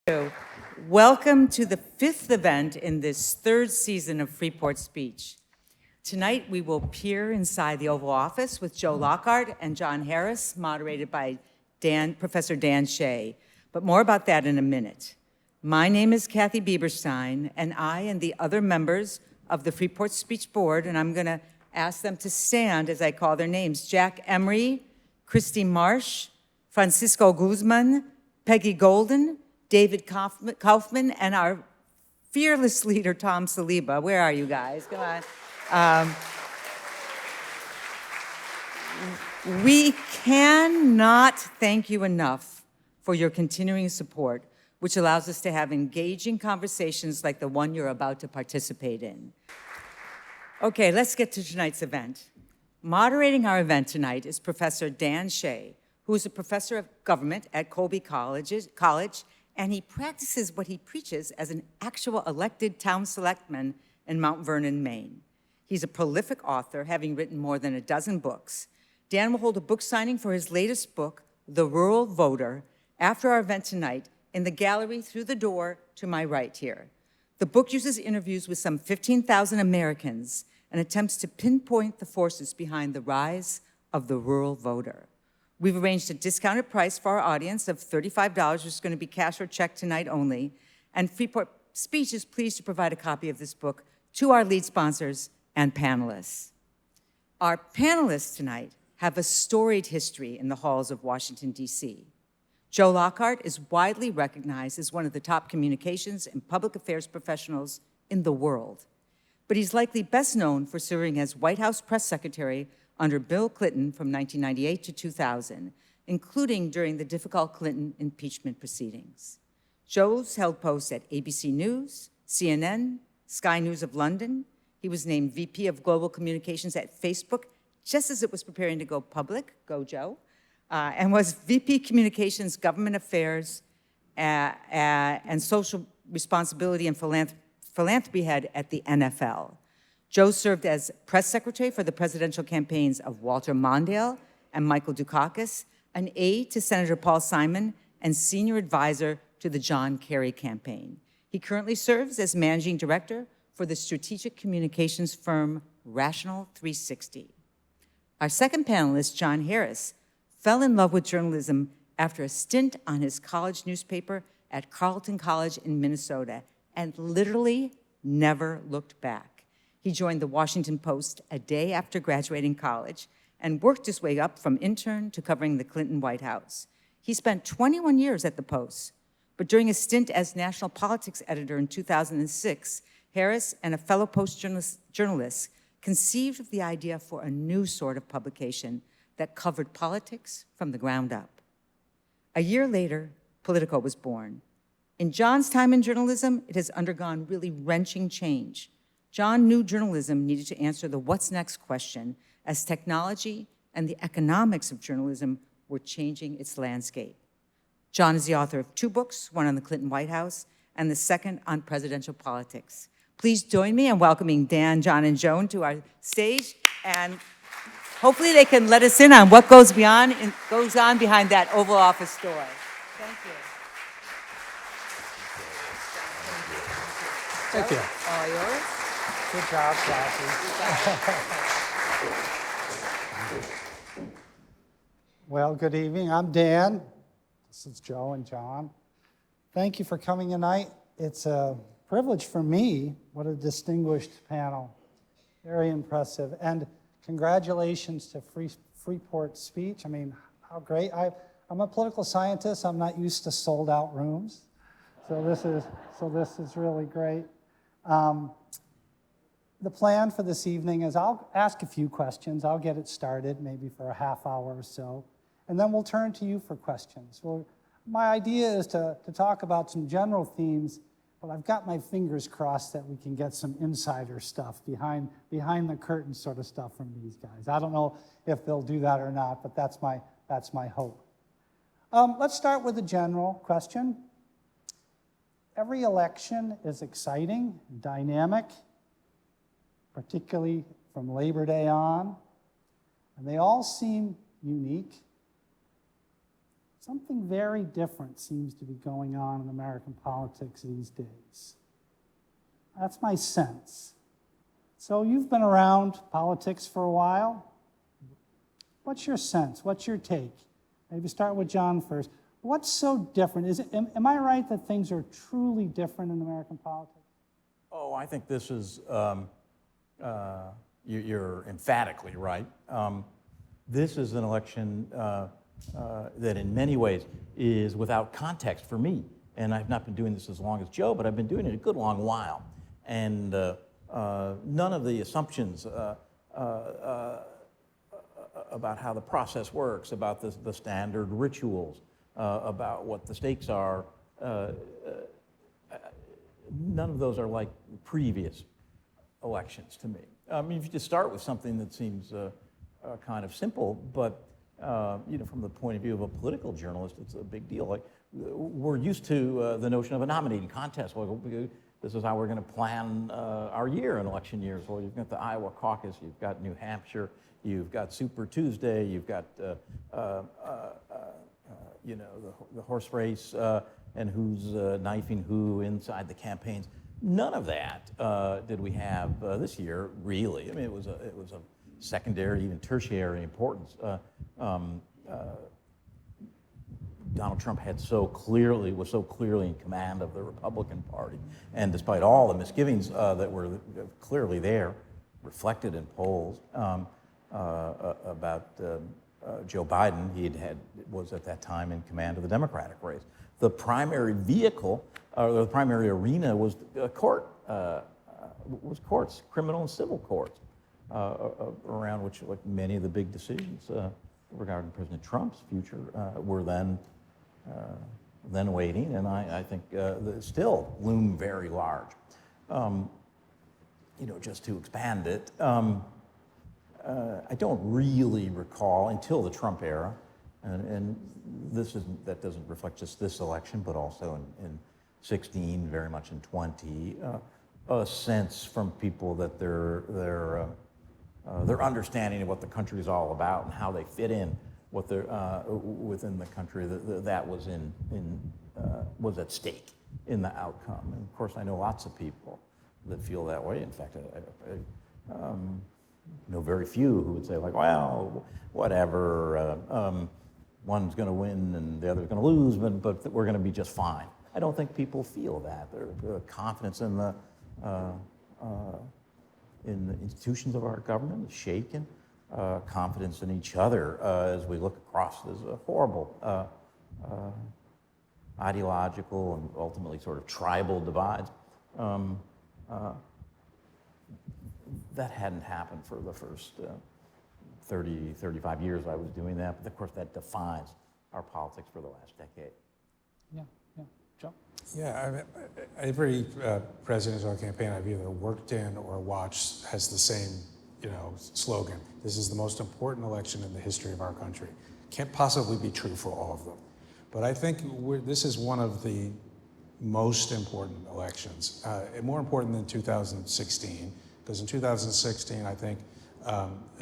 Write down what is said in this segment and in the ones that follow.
you. Welcome to the fifth event in this third season of Freeport Speech. Tonight, we will peer inside the Oval Office with Joe Lockhart and John Harris, moderated by Professor Dan Shea. But more about that in a minute. My name is Kathy Bieberstein, and I and the other members of the Freeport Speech Board, and I'm going to ask them to stand as I call their names: Jack Emery, Christy Marsh, Francisco Guzman, Peggy Golden, David Kaufman, and our fearless leader, Tom Saliba. Where are you guys? Come on. We cannot thank you enough for your continuing support, which allows us to have engaging conversations like the one you're about to participate in. Okay, let's get to tonight's event. Moderating our event tonight is Professor Dan Shea, who is a professor of government at Colby College, and he practices what he preaches as an actual elected town selectman in Mount Vernon, Maine. He's a prolific author, having written more than a dozen books. Dan will hold a book signing for his latest book, The Rural Voter, after our event tonight in the gallery through the door to my right here. The book uses interviews with some 15,000 Americans and attempts to pinpoint the forces behind the rise of the rural voter. We've arranged a discounted price for our audience of $35, which is going to be cash or check tonight only. And Freeport Speech is pleased to provide a copy of this book to our lead sponsors and panelists. Our panelists tonight have a storied history in the halls of Washington, D.C. Joe Lockhart is widely recognized as one of the top communications and public affairs professionals in the world. But he's likely best known for serving as White House press secretary under Bill Clinton from 1998 to 2000, including during the difficult Clinton impeachment proceedings. Joe's held posts at ABC News, CNN, Sky News of London. He was named VP of Global Communications at Facebook just as it was preparing to go public, go Joe, and was VP Communications, Government Affairs, and Social Responsibility and Philanthropy Head at the NFL. Joe served as press secretary for the presidential campaigns of Walter Mondale and Michael Dukakis, an aide to Senator Paul Simon, and senior advisor to the John Kerry campaign. He currently serves as managing director for the strategic communications firm Rational 360. Our second panelist, John Harris, fell in love with journalism after a stint on his college newspaper at Colby College in Minnesota and literally never looked back. He joined the Washington Post a day after graduating college and worked his way up from intern to covering the Clinton White House. He spent 21 years at the Post, but during a stint as national politics editor in 2006, Harris and a fellow Post journalist conceived of the idea for a new sort of publication that covered politics from the ground up. A year later, Politico was born. In John's time in journalism, it has undergone really wrenching change. John knew journalism needed to answer the what's next question as technology and the economics of journalism were changing its landscape. John is the author of two books, one on the Clinton White House and the second on presidential politics. Please join me in welcoming Dan, John, and Joan to our stage, and hopefully they can let us in on what goes on behind that Oval Office door. Thank you. Thank you. All yours. Good job, Kathy. Well, good evening. I'm Dan. This is Joe and John. Thank you for coming tonight. It's a privilege for me. What a distinguished panel. Very impressive. And congratulations to Freeport Speech. I mean, how great. I'm a political scientist. I'm not used to sold out rooms. So this is really great. The plan for this evening is I'll ask a few questions. I'll get it started, maybe for a half hour or so, and then we'll turn to you for questions. Well, my idea is to talk about some general themes, but I've got my fingers crossed that we can get some insider stuff, behind the curtain sort of stuff from these guys. I don't know if they'll do that or not, but that's my hope. Let's start with a general question. Every election is exciting, dynamic, particularly from Labor Day on, and they all seem unique. something very different seems to be going on in American politics these days. That's my sense. So you've been around politics for a while. What's your sense? What's your take? Maybe start with John first. What's so different? Am I right that things are truly different in American politics? Oh, I think this is, you're emphatically right. This is an election that in many ways is without context for me. And I've not been doing this as long as Joe, but I've been doing it a good long while. And none of the assumptions about how the process works, about the standard rituals, about what the stakes are, none of those are like previous elections to me. I mean, if you just start with something that seems kind of simple, but from the point of view of a political journalist, it's a big deal. Like, we're used to the notion of a nominating contest. Well, this is how we're going to plan our year in election years. Well, you've got the Iowa caucus, you've got New Hampshire, you've got Super Tuesday, you've got the horse race and who's knifing who inside the campaigns. None of that did we have this year, really. I mean, it was a secondary, even tertiary importance. Donald Trump was so clearly in command of the Republican Party, and despite all the misgivings that were clearly there, reflected in polls about Joe Biden, was at that time in command of the Democratic race. The primary vehicle, or the primary arena, was courts, criminal and civil courts, around which, like, many of the big decisions regarding President Trump's future were then waiting, and I think still loom very large. Just to expand it, I don't really recall until the Trump era, and that doesn't reflect just this election, but also in 16, very much in 20, a sense from people that their understanding of what the country is all about and how they fit in within the country that was was at stake in the outcome. And of course, I know lots of people that feel that way. In fact, I know very few who would say, like, well, whatever, one's going to win and the other's going to lose, but we're going to be just fine. I don't think people feel that. Their confidence in the institutions of our government is shaken. Confidence in each other as we look across this horrible ideological and ultimately sort of tribal divides. That hadn't happened for the first 30, 35 years I was doing that, but of course that defines our politics for the last decade. Yeah, Joe? Yeah, I mean, every presidential campaign I've either worked in or watched has the same, slogan. This is the most important election in the history of our country. Can't possibly be true for all of them. But I think this is one of the most important elections, more important than 2016, because in 2016, I think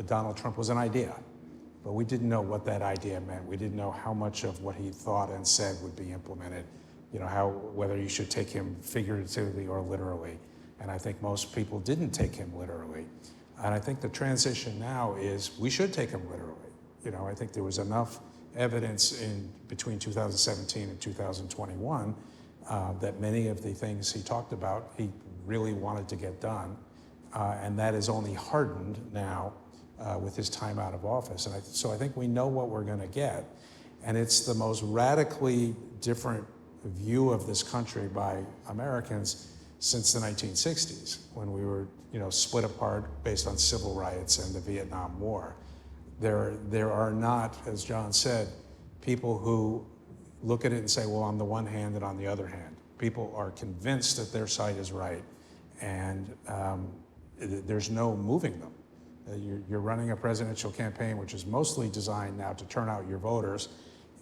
Donald Trump was an idea, but we didn't know what that idea meant. We didn't know how much of what he thought and said would be implemented, whether you should take him figuratively or literally. And I think most people didn't take him literally. And I think the transition now is we should take him literally. I think there was enough evidence between 2017 and 2021 that many of the things he talked about, he really wanted to get done. And that is only hardened now with his time out of office. And so I think we know what we're going to get. And it's the most radically different view of this country by Americans since the 1960s, when we were split apart based on civil rights and the Vietnam War. There are not, as John said, people who look at it and say, well, on the one hand and on the other hand. People are convinced that their side is right, and there's no moving them. You're running a presidential campaign which is mostly designed now to turn out your voters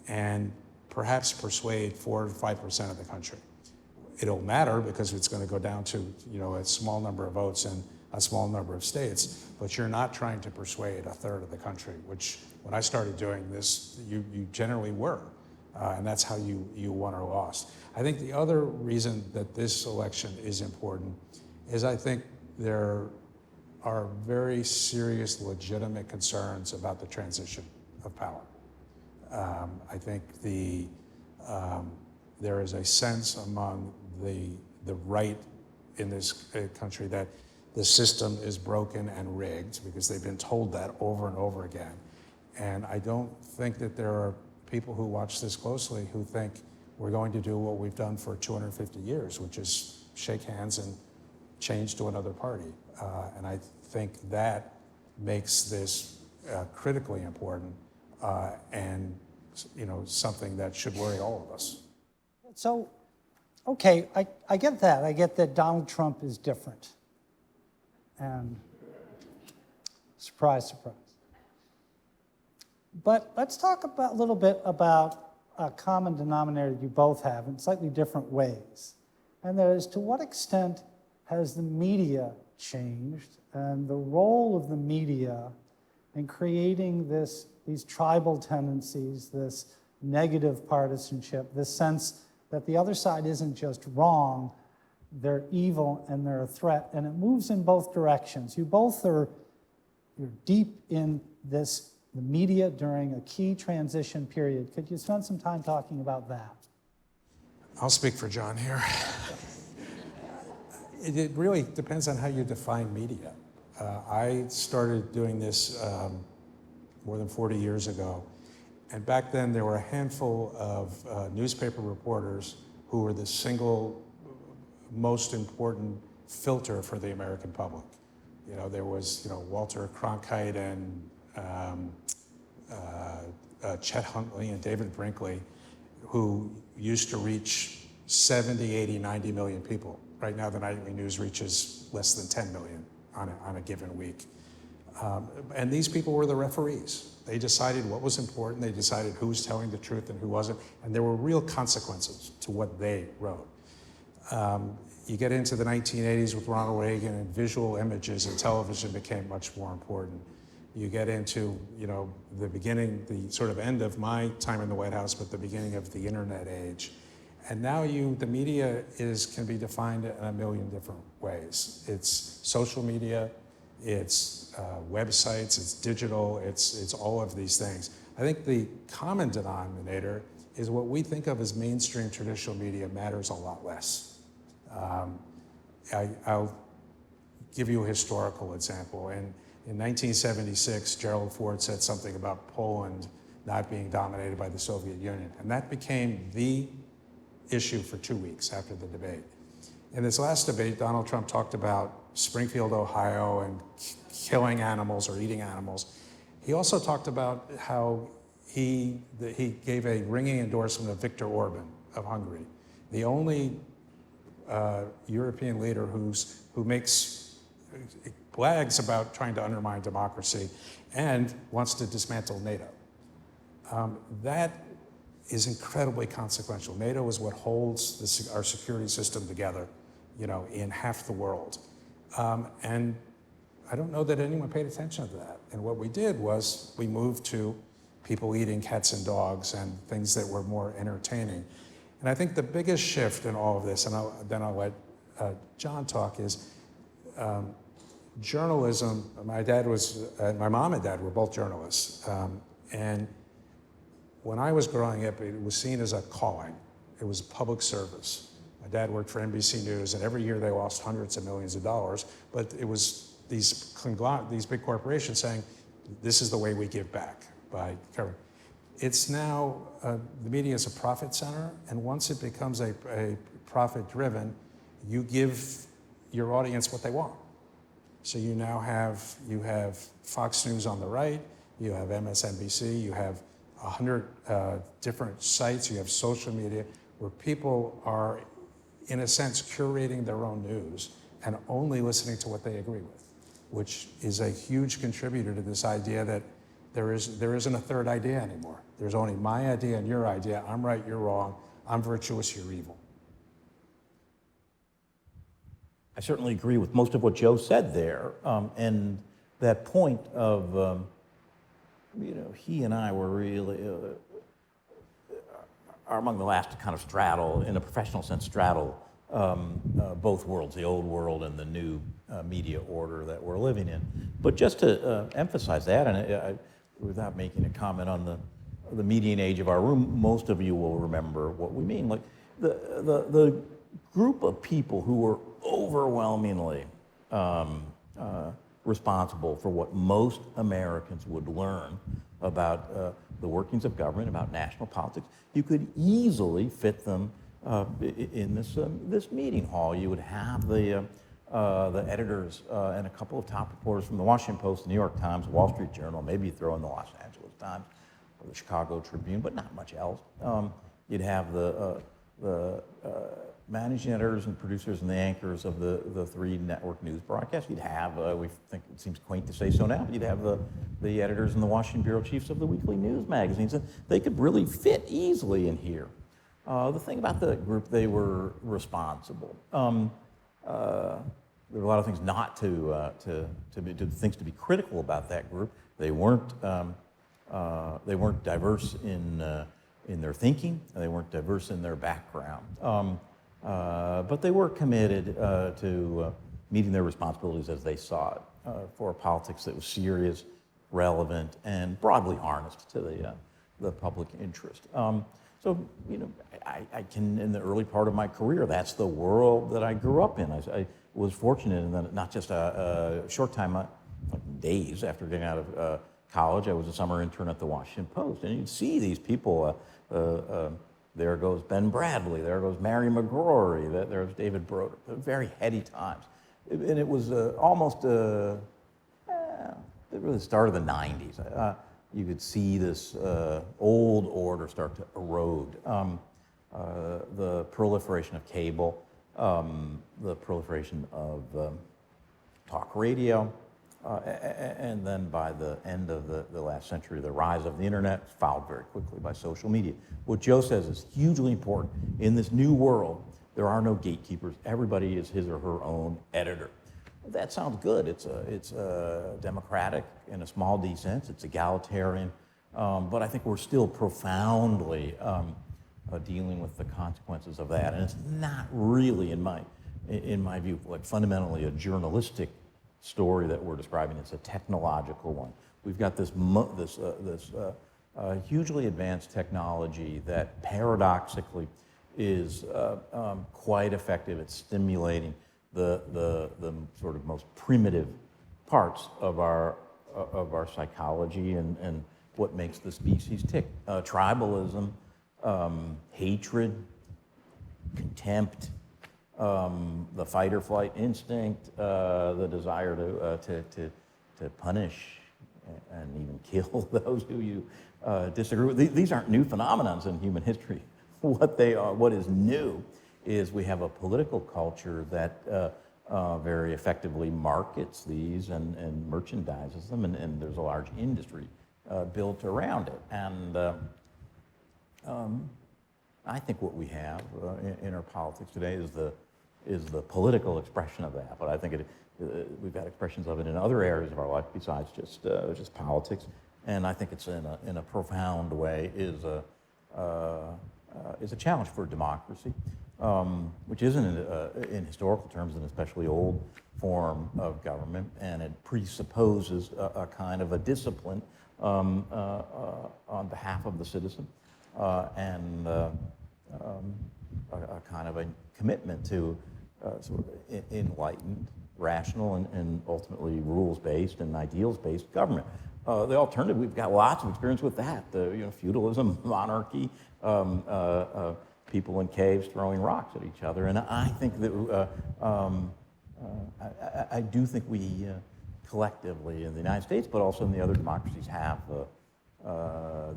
and perhaps persuade 4 to 5% of the country. It'll matter because it's going to go down to a small number of votes in a small number of states, but you're not trying to persuade a third of the country, which when I started doing this, you generally were. And that's how you won or lost. I think the other reason that this election is important is I think there are very serious, legitimate concerns about the transition of power. I think there is a sense among the right in this country that the system is broken and rigged because they've been told that over and over again. And I don't think that there are people who watch this closely who think we're going to do what we've done for 250 years, which is shake hands and change to another party. And I think that makes this critically important and something that should worry all of us. So, okay, I get that. I get that Donald Trump is different. And surprise, surprise. But let's talk a little bit about a common denominator you both have in slightly different ways. And that is, to what extent has the media changed and the role of the media in creating these tribal tendencies, this negative partisanship, this sense that the other side isn't just wrong, they're evil and they're a threat, and it moves in both directions. You both you're deep in the media during a key transition period. Could you spend some time talking about that? I'll speak for John here. It really depends on how you define media. I started doing this more than 40 years ago. And back then, there were a handful of newspaper reporters who were the single most important filter for the American public. There was, Walter Cronkite and Chet Huntley and David Brinkley, who used to reach 70, 80, 90 million people. Right now, the nightly news reaches less than 10 million on a given week. And these people were the referees. They decided what was important, they decided who was telling the truth and who wasn't, and there were real consequences to what they wrote. You get into the 1980s with Ronald Reagan, and visual images and television became much more important. You get into, the beginning, the sort of end of my time in the White House, but the beginning of the internet age. And now the media can be defined in a million different ways. It's social media, it's websites, it's digital, it's all of these things. I think the common denominator is what we think of as mainstream traditional media matters a lot less. I'll give you a historical example. In 1976, Gerald Ford said something about Poland not being dominated by the Soviet Union, and that became the issue for 2 weeks after the debate. In this last debate, Donald Trump talked about Springfield, Ohio, and killing animals or eating animals. He also talked about how he gave a ringing endorsement of Viktor Orban of Hungary, the only European leader who brags about trying to undermine democracy and wants to dismantle NATO. That is incredibly consequential. NATO is what holds our security system together, in half the world. And I don't know that anyone paid attention to that. And what we did was we moved to people eating cats and dogs and things that were more entertaining. And I think the biggest shift in all of this, and then I'll let John talk, is journalism. My mom and dad were both journalists. And when I was growing up, it was seen as a calling. It was public service. My dad worked for NBC News, and every year they lost hundreds of millions of dollars, but it was these big corporations saying, this is the way we give back by covering. It's now, the media is a profit center, and once it becomes a profit-driven, you give your audience what they want. So you now have Fox News on the right, you have MSNBC, you have 100 different sites, you have social media, where people are, in a sense, curating their own news and only listening to what they agree with, which is a huge contributor to this idea that there isn't a third idea anymore. There's only my idea and your idea. I'm right, you're wrong. I'm virtuous, you're evil. I certainly agree with most of what Joe said there. And that point of, he and I were really, are among the last to kind of straddle, in a professional sense, straddle both worlds, the old world and the new media order that we're living in. But just to emphasize that, and without making a comment on the median age of our room, most of you will remember what we mean. Like the group of people who were overwhelmingly responsible for what most Americans would learn about the workings of government, about national politics, you could easily fit them in this meeting hall. You would have the editors and a couple of top reporters from the Washington Post, the New York Times, Wall Street Journal, maybe you throw in the Los Angeles Times or the Chicago Tribune, but not much else. You'd have the managing editors and producers and the anchors of the three network news broadcasts. You'd have, we think it seems quaint to say so now, but you'd have the editors and the Washington bureau chiefs of the weekly news magazines. And they could really fit easily in here. The thing about the group, they were responsible. There were a lot of things not things to be critical about that group. They weren't diverse in their thinking, and they weren't diverse in their background. But they were committed to meeting their responsibilities as they saw it for politics that was serious, relevant, and broadly harnessed to the public interest. So, you know, I can, in the early part of my career, that's the world that I grew up in. I was fortunate in that not just a short time, like days after getting out of college, I was a summer intern at the Washington Post, and you'd see these people. There goes Ben Bradley, there goes Mary McGrory, there's David Broder. Very heady times. And it was almost really the start of the 90s. You could see this old order start to erode. The proliferation of cable, the proliferation of talk radio, and then by the end of the last century, the rise of the internet, followed very quickly by social media. What Joe says is hugely important. In this new world, there are no gatekeepers. Everybody is his or her own editor. That sounds good. It's democratic in a small d sense. It's egalitarian, but I think we're still profoundly dealing with the consequences of that. And it's not really, in my view, like fundamentally a journalistic story that we're describing. It's a technological one. We've got this hugely advanced technology that paradoxically is quite effective at stimulating the sort of most primitive parts of our psychology and what makes the species tick. Tribalism, hatred, contempt, the fight or flight instinct, the desire to punish and even kill those who you disagree with. These aren't new phenomenons in human history. What is new is we have a political culture that very effectively markets these and merchandises them, and there's a large industry built around it. And I think what we have in our politics today is the political expression of that. But I think we've got expressions of it in other areas of our life besides just politics. And I think it's in a profound way is a challenge for democracy, which isn't in historical terms an especially old form of government, and it presupposes a kind of a discipline on behalf of the citizen, and a kind of a commitment to sort of enlightened, rational, and ultimately rules-based and ideals-based government. The alternative, we've got lots of experience with that. Feudalism, monarchy, people in caves throwing rocks at each other. And I think that I do think we collectively in the United States, but also in the other democracies, have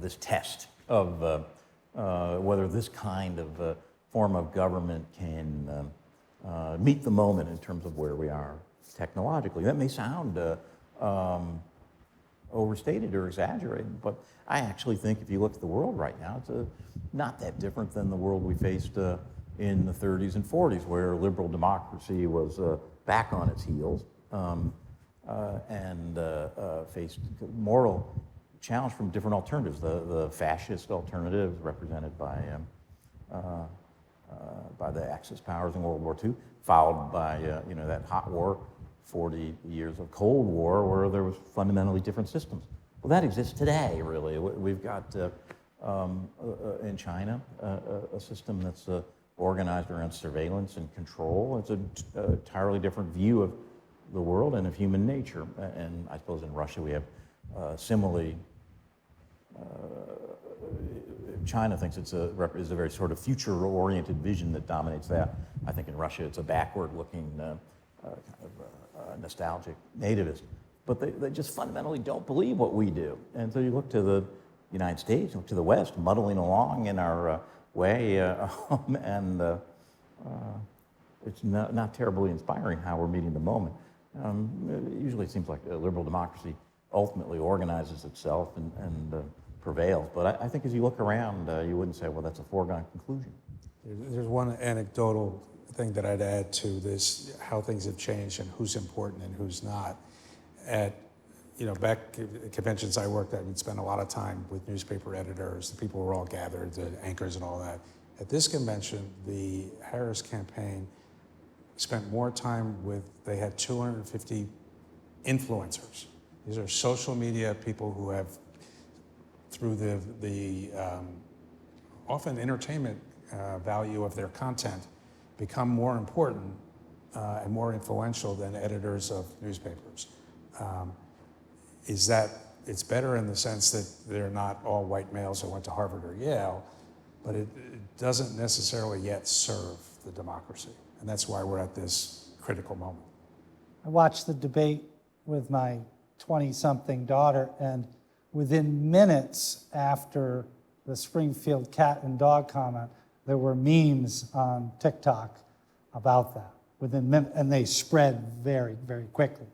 this test of whether this kind of form of government can meet the moment in terms of where we are technologically. That may sound overstated or exaggerated, but I actually think if you look at the world right now, it's not that different than the world we faced in the 30s and 40s, where liberal democracy was back on its heels and faced moral challenge from different alternatives. The fascist alternative, represented by by the Axis powers in World War II, followed by that hot war, 40 years of Cold War, where there was fundamentally different systems. Well, that exists today, really. We've got in China a system that's organized around surveillance and control. It's an entirely different view of the world and of human nature. And I suppose in Russia we have similarly. China thinks is a very sort of future-oriented vision that dominates that. I think in Russia it's a backward-looking, kind of nostalgic nativist. But they just fundamentally don't believe what we do. And so you look to the United States, you look to the West, muddling along in our way, and it's not terribly inspiring how we're meeting the moment. Usually it seems like a liberal democracy ultimately organizes itself and prevails. But I think as you look around, you wouldn't say, well, that's a foregone conclusion. There's one anecdotal thing that I'd add to this, how things have changed and who's important and who's not. Back at conventions I worked at, we'd spend a lot of time with newspaper editors. The people were all gathered, the anchors and all that. At this convention, the Harris campaign spent more time they had 250 influencers. These are social media people who have, through the often entertainment value of their content, become more important and more influential than editors of newspapers. Is that it's better in the sense that they're not all white males who went to Harvard or Yale, but it doesn't necessarily yet serve the democracy. And that's why we're at this critical moment. I watched the debate with my 20-something daughter, and within minutes after the Springfield cat and dog comment, there were memes on TikTok about that. Within minutes, and they spread very, very quickly.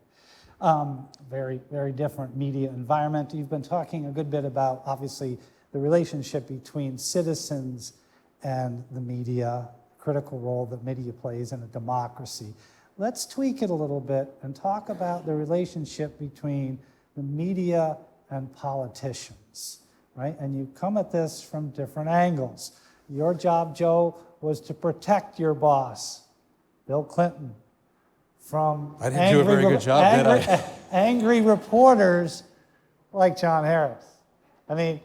Very, very different media environment. You've been talking a good bit about, obviously, the relationship between citizens and the media, critical role that media plays in a democracy. Let's tweak it a little bit and talk about the relationship between the media and politicians, right? And you come at this from different angles. Your job, Joe, was to protect your boss, Bill Clinton, from I didn't do a very good job, did I? Angry reporters like John Harris. I mean,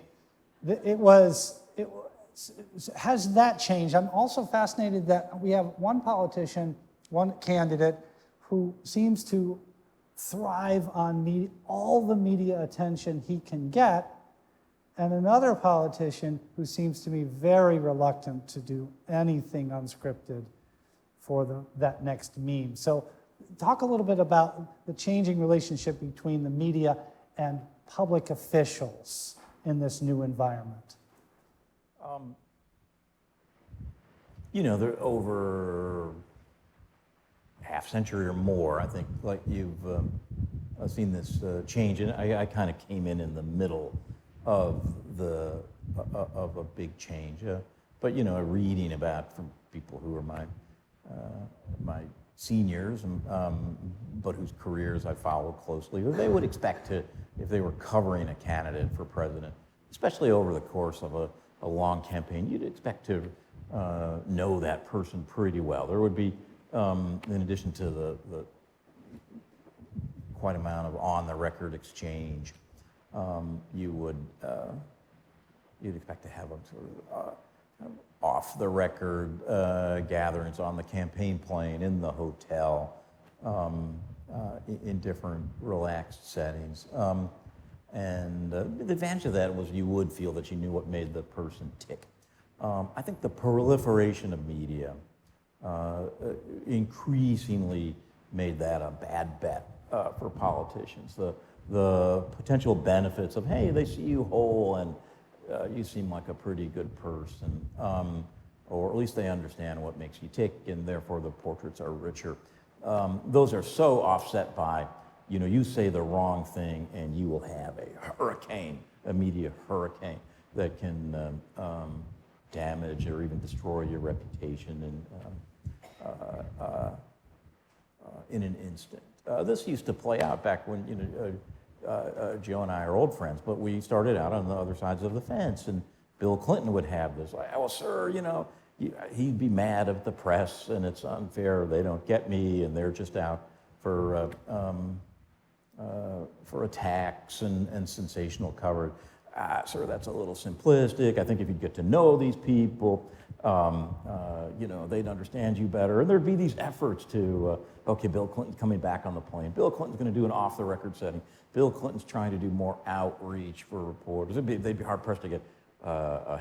has that changed? I'm also fascinated that we have one politician, one candidate, who seems to thrive on all the media attention he can get, and another politician who seems to be very reluctant to do anything unscripted for that next meme. So talk a little bit about the changing relationship between the media and public officials in this new environment. They're over half century or more, I think, like you've seen this change. And I kind of came in the middle of a big change. But reading about from people who are my seniors, but whose careers I followed closely, they would expect to, if they were covering a candidate for president, especially over the course of a long campaign, you'd expect to know that person pretty well. There would be, in addition to the quite amount of on-the-record exchange, you'd expect to have a sort of off-the-record gatherings on the campaign plane, in the hotel, in different relaxed settings. And the advantage of that was you would feel that you knew what made the person tick. I think the proliferation of media increasingly made that a bad bet for politicians. The potential benefits of, hey, they see you whole and you seem like a pretty good person, or at least they understand what makes you tick, and therefore the portraits are richer. Those are so offset by, you say the wrong thing and you will have a hurricane, a media hurricane that can damage or even destroy your reputation in an instant. This used to play out back when, Joe and I are old friends, but we started out on the other sides of the fence, and Bill Clinton would have this, like, well, sir, he'd be mad at the press, and it's unfair, they don't get me, and they're just out for attacks and sensational coverage. Sir, that's a little simplistic. I think if you get to know these people, they'd understand you better. And there'd be these efforts to, okay, Bill Clinton's coming back on the plane. Bill Clinton's going to do an off-the-record setting. Bill Clinton's trying to do more outreach for reporters. They'd be hard-pressed to get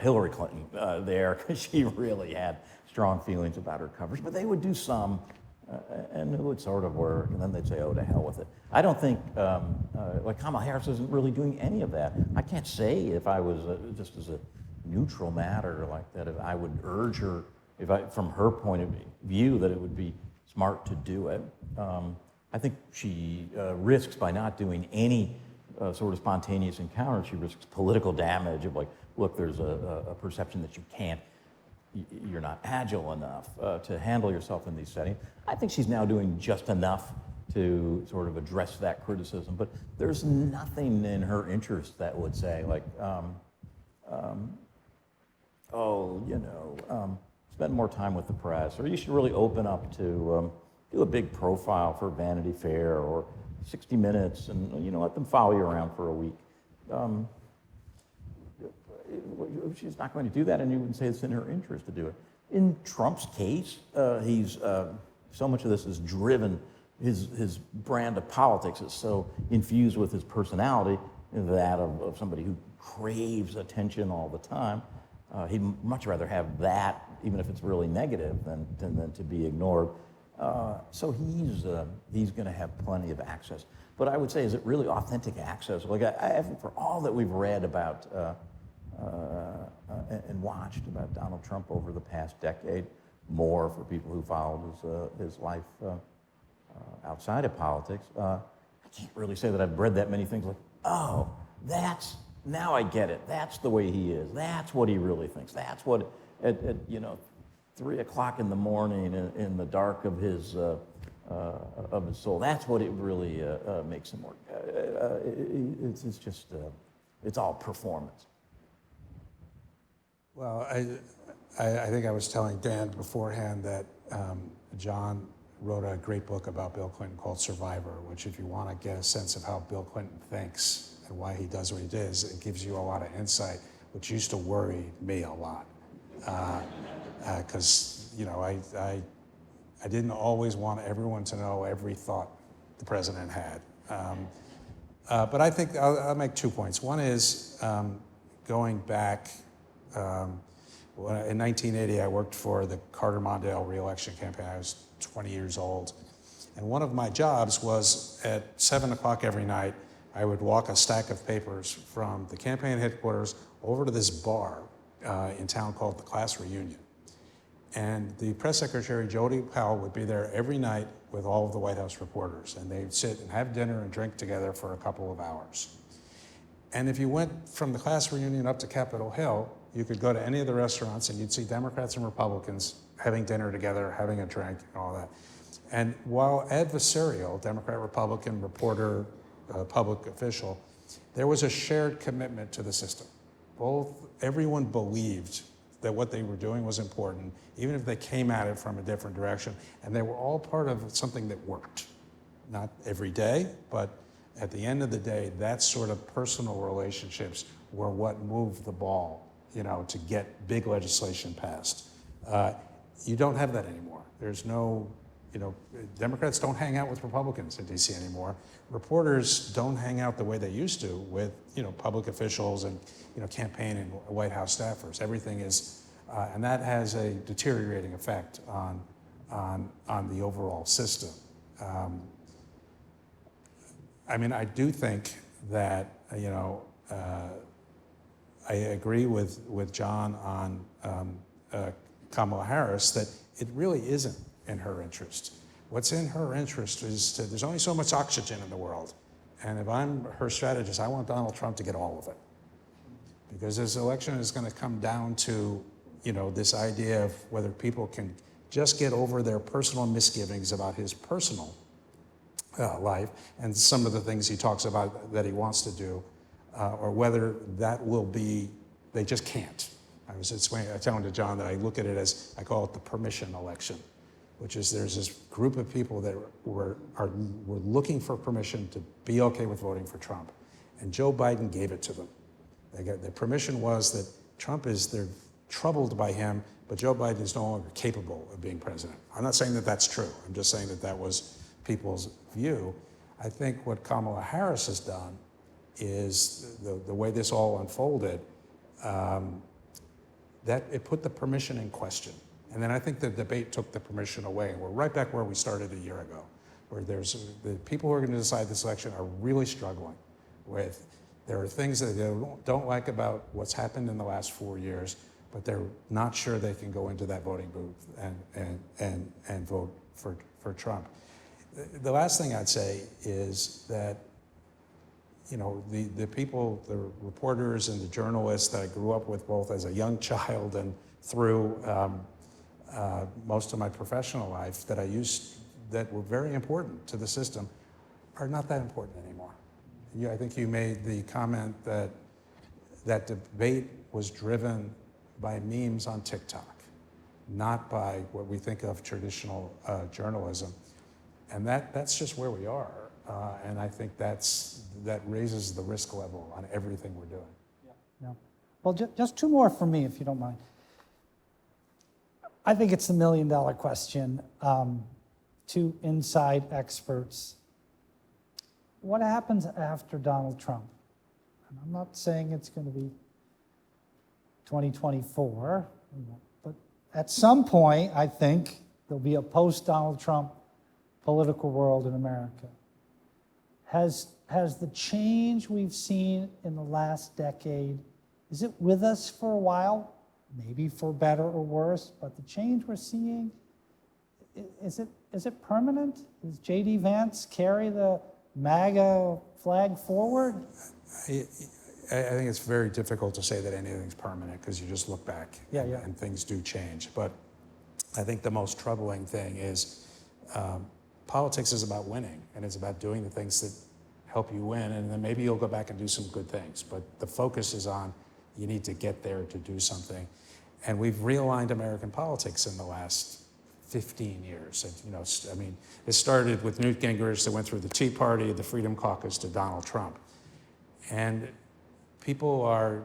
Hillary Clinton there, because she really had strong feelings about her coverage. But they would do some, and it would sort of work, and then they'd say, oh, to hell with it. I don't think, like Kamala Harris isn't really doing any of that. I can't say if I was, just as a neutral matter like that, if I would urge her, from her point of view, that it would be smart to do it. I think she risks, by not doing any sort of spontaneous encounter, she risks political damage of, like, look, there's a perception that you're not agile enough to handle yourself in these settings. I think she's now doing just enough to sort of address that criticism, but there's nothing in her interest that would say, like, spend more time with the press, or you should really open up to do a big profile for Vanity Fair or 60 Minutes, and let them follow you around for a week. She's not going to do that, and you wouldn't say it's in her interest to do it. In Trump's case, so much of this is driven, his brand of politics is so infused with his personality, that of somebody who craves attention all the time. He'd much rather have that, even if it's really negative, than to be ignored. So he's going to have plenty of access. But I would say, is it really authentic access? Like, for all that we've read about and watched about Donald Trump over the past decade, more for people who followed his life outside of politics, I can't really say that I've read that many things like, oh, now I get it. That's the way he is. That's what he really thinks. That's what, at 3 o'clock in the morning, in the dark of his soul, that's what it really makes him work. It's just, it's all performance. Well, I think I was telling Dan beforehand that John wrote a great book about Bill Clinton called Survivor, which, if you want to get a sense of how Bill Clinton thinks and why he does what he does, it gives you a lot of insight, which used to worry me a lot. Because I didn't always want everyone to know every thought the president had. But I think I'll make 2 points. One is going back. In 1980, I worked for the Carter Mondale re-election campaign. I was 20 years old. And one of my jobs was, at 7 o'clock every night, I would walk a stack of papers from the campaign headquarters over to this bar in town called the Class Reunion. And the press secretary, Jody Powell, would be there every night with all of the White House reporters. And they'd sit and have dinner and drink together for a couple of hours. And if you went from the Class Reunion up to Capitol Hill, you could go to any of the restaurants and you'd see Democrats and Republicans having dinner together, having a drink, and all that. And while adversarial, Democrat, Republican, reporter, public official, there was a shared commitment to the system. Everyone believed that what they were doing was important, even if they came at it from a different direction, and they were all part of something that worked. Not every day, but at the end of the day, that sort of personal relationships were what moved the ball, to get big legislation passed. You don't have that anymore. There's no, Democrats don't hang out with Republicans in DC anymore. Reporters don't hang out the way they used to with, public officials and, campaign and White House staffers. Everything is, and that has a deteriorating effect on the overall system. I do think that, I agree with John on Kamala Harris that it really isn't in her interest. What's in her interest is there's only so much oxygen in the world. And if I'm her strategist, I want Donald Trump to get all of it. Because this election is going to come down to, this idea of whether people can just get over their personal misgivings about his personal life and some of the things he talks about that he wants to do, or whether that will be, they just can't. I was telling to John that I look at it as, I call it the permission election, which is there's this group of people that were looking for permission to be okay with voting for Trump. And Joe Biden gave it to them. The permission was that they're troubled by him, but Joe Biden is no longer capable of being president. I'm not saying that that's true. I'm just saying that that was people's view. I think what Kamala Harris has done is the way this all unfolded, that it put the permission in question. And then I think the debate took the permission away, and we're right back where we started a year ago, where the people who are going to decide this election are really struggling with. There are things that they don't like about what's happened in the last 4 years, but they're not sure they can go into that voting booth and vote for Trump. The last thing I'd say is that, you know, the people, the reporters and the journalists that I grew up with both as a young child and through most of my professional life that were very important to the system are not that important anymore. I think you made the comment that that debate was driven by memes on TikTok, not by what we think of traditional journalism. And that's just where we are. And I think that raises the risk level on everything we're doing. Yeah. Well, just two more for me, if you don't mind. I think it's the million-dollar question to inside experts. What happens after Donald Trump? And I'm not saying it's going to be 2024, but at some point, I think there'll be a post-Donald Trump political world in America. Has the change we've seen in the last decade, is it with us for a while? Maybe for better or worse, but the change we're seeing, is it permanent? Does J.D. Vance carry the MAGA flag forward? I think it's very difficult to say that anything's permanent because you just look back and things do change. But I think the most troubling thing is politics is about winning, and it's about doing the things that help you win, and then maybe you'll go back and do some good things. But the focus is on you need to get there to do something. And we've realigned American politics in the last 15 years. And, you know, I mean, it started with Newt Gingrich that went through the Tea Party, the Freedom Caucus to Donald Trump. And people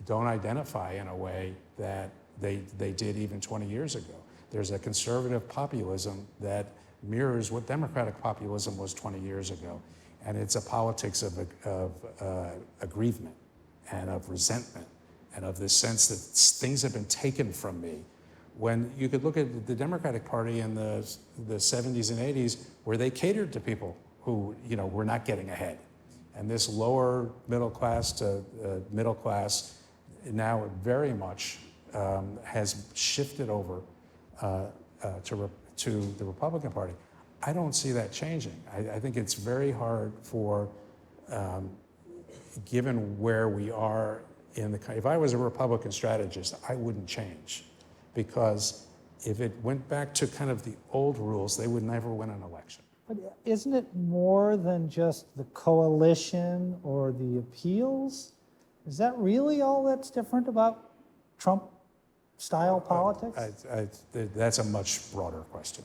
don't identify in a way that they did even 20 years ago. There's a conservative populism that mirrors what Democratic populism was 20 years ago. And it's a politics of aggrievement and of resentment and of this sense that things have been taken from me. When you could look at the Democratic Party in the 70s and 80s, where they catered to people who, you know, were not getting ahead. And this lower middle class to middle class now very much has shifted over to the Republican Party. I don't see that changing. I think it's very hard for, given where we are in the country. If I was a Republican strategist, I wouldn't change, because if it went back to kind of the old rules, they would never win an election. But isn't it more than just the coalition or the appeals? Is that really all that's different about Trump-style politics? That's a much broader question.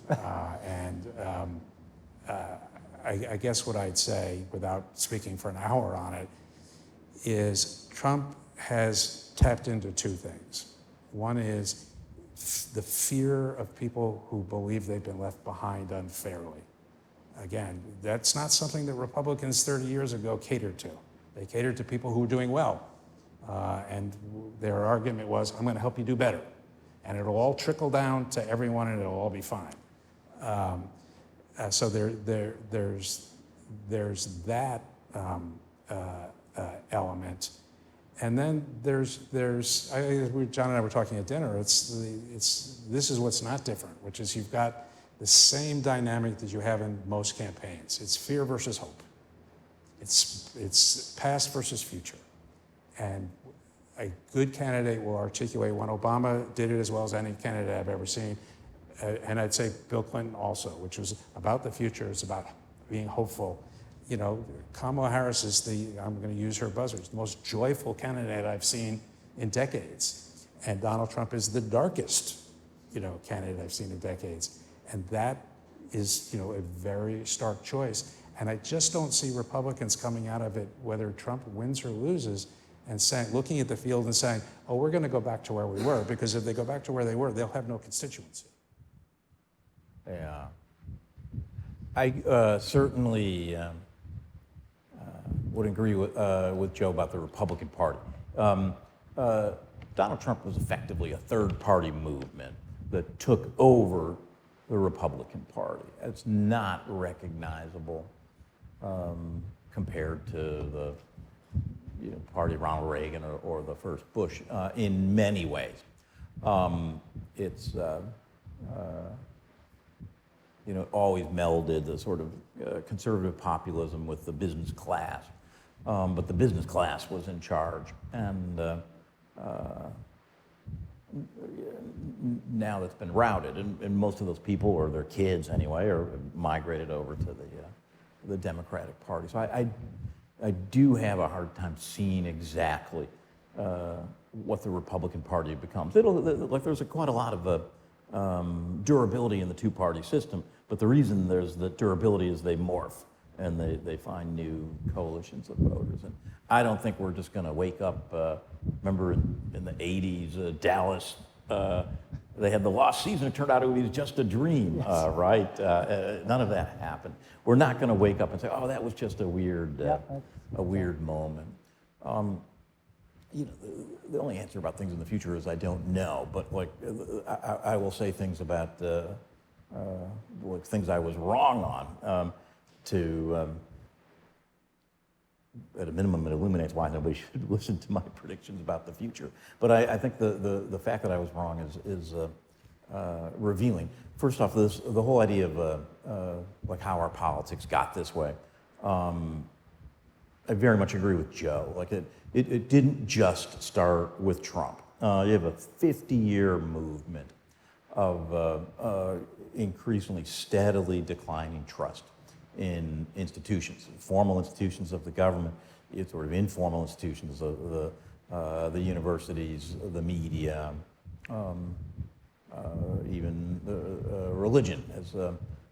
I guess what I'd say, without speaking for an hour on it, is Trump has tapped into two things. One is the fear of people who believe they've been left behind unfairly. Again, that's not something that Republicans 30 years ago catered to. They catered to people who were doing well. And their argument was, I'm going to help you do better. And it'll all trickle down to everyone and it'll all be fine. So there's that element. And then John and I were talking at dinner, this is what's not different, which is you've got the same dynamic that you have in most campaigns. It's fear versus hope. It's past versus future. And a good candidate will articulate one. Obama did it as well as any candidate I've ever seen. And I'd say Bill Clinton also, which was about the future. It's about being hopeful. You know, Kamala Harris is I'm going to use her buzzwords, the most joyful candidate I've seen in decades. And Donald Trump is the darkest, candidate I've seen in decades. And that is, a very stark choice. And I just don't see Republicans coming out of it, whether Trump wins or loses, and looking at the field and saying, oh, we're going to go back to where we were, because if they go back to where they were, they'll have no constituency. Yeah. I certainly would agree with Joe about the Republican Party. Donald Trump was effectively a third-party movement that took over the Republican Party. It's not recognizable compared to the party of Ronald Reagan or the first Bush in many ways. It's always melded the sort of conservative populism with the business class. But the business class was in charge, and now that's been routed, and most of those people, or their kids anyway, are migrated over to the Democratic Party. So I do have a hard time seeing exactly what the Republican Party becomes. There's quite a lot of durability in the two-party system, but the reason there's the durability is they morph and they find new coalitions of voters. And I don't think we're just going to wake up. Remember in the 80s, Dallas, they had the lost season. It turned out it was just a dream, yes. Right? None of that happened. We're not going to wake up and say, oh, that was just a weird moment. The only answer about things in the future is I don't know. But I will say things about things I was wrong on. At a minimum, it illuminates why nobody should listen to my predictions about the future. But I think the fact that I was wrong is revealing. First off, the whole idea of how our politics got this way. I very much agree with Joe. It didn't just start with Trump. You have a 50-year movement of increasingly steadily declining trust in institutions, formal institutions of the government, sort of informal institutions of the universities, the media, even religion, as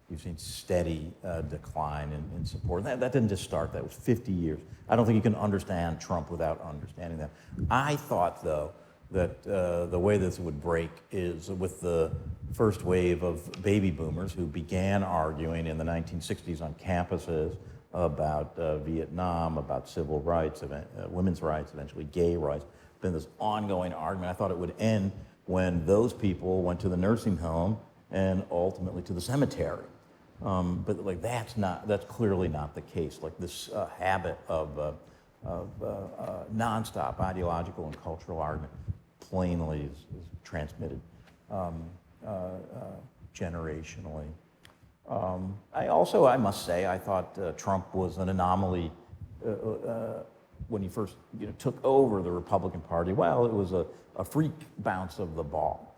you've seen steady decline in support. That didn't just start, that was 50 years. I don't think you can understand Trump without understanding that. I thought, though, that the way this would break is with the first wave of baby boomers who began arguing in the 1960s on campuses about Vietnam, about civil rights, women's rights, eventually gay rights. Been this ongoing argument. I thought it would end when those people went to the nursing home and ultimately to the cemetery. But that's clearly not the case. This habit of nonstop ideological and cultural argument plainly is transmitted generationally. I must say, I thought Trump was an anomaly when he first took over the Republican Party. Well, it was a freak bounce of the ball.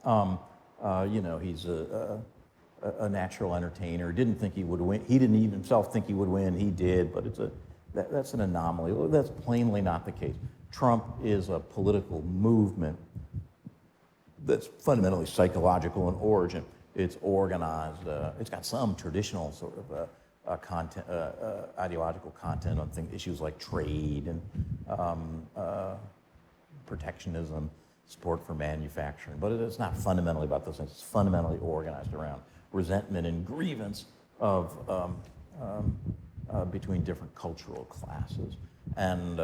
He's a natural entertainer. Didn't think he would win. He didn't even himself think he would win. He did, but that's an anomaly. That's plainly not the case. Trump is a political movement that's fundamentally psychological in origin. It's organized. It's got some traditional sort of content, ideological content on issues like trade and protectionism, support for manufacturing. But it's not fundamentally about those things. It's fundamentally organized around resentment and grievance of between different cultural classes. And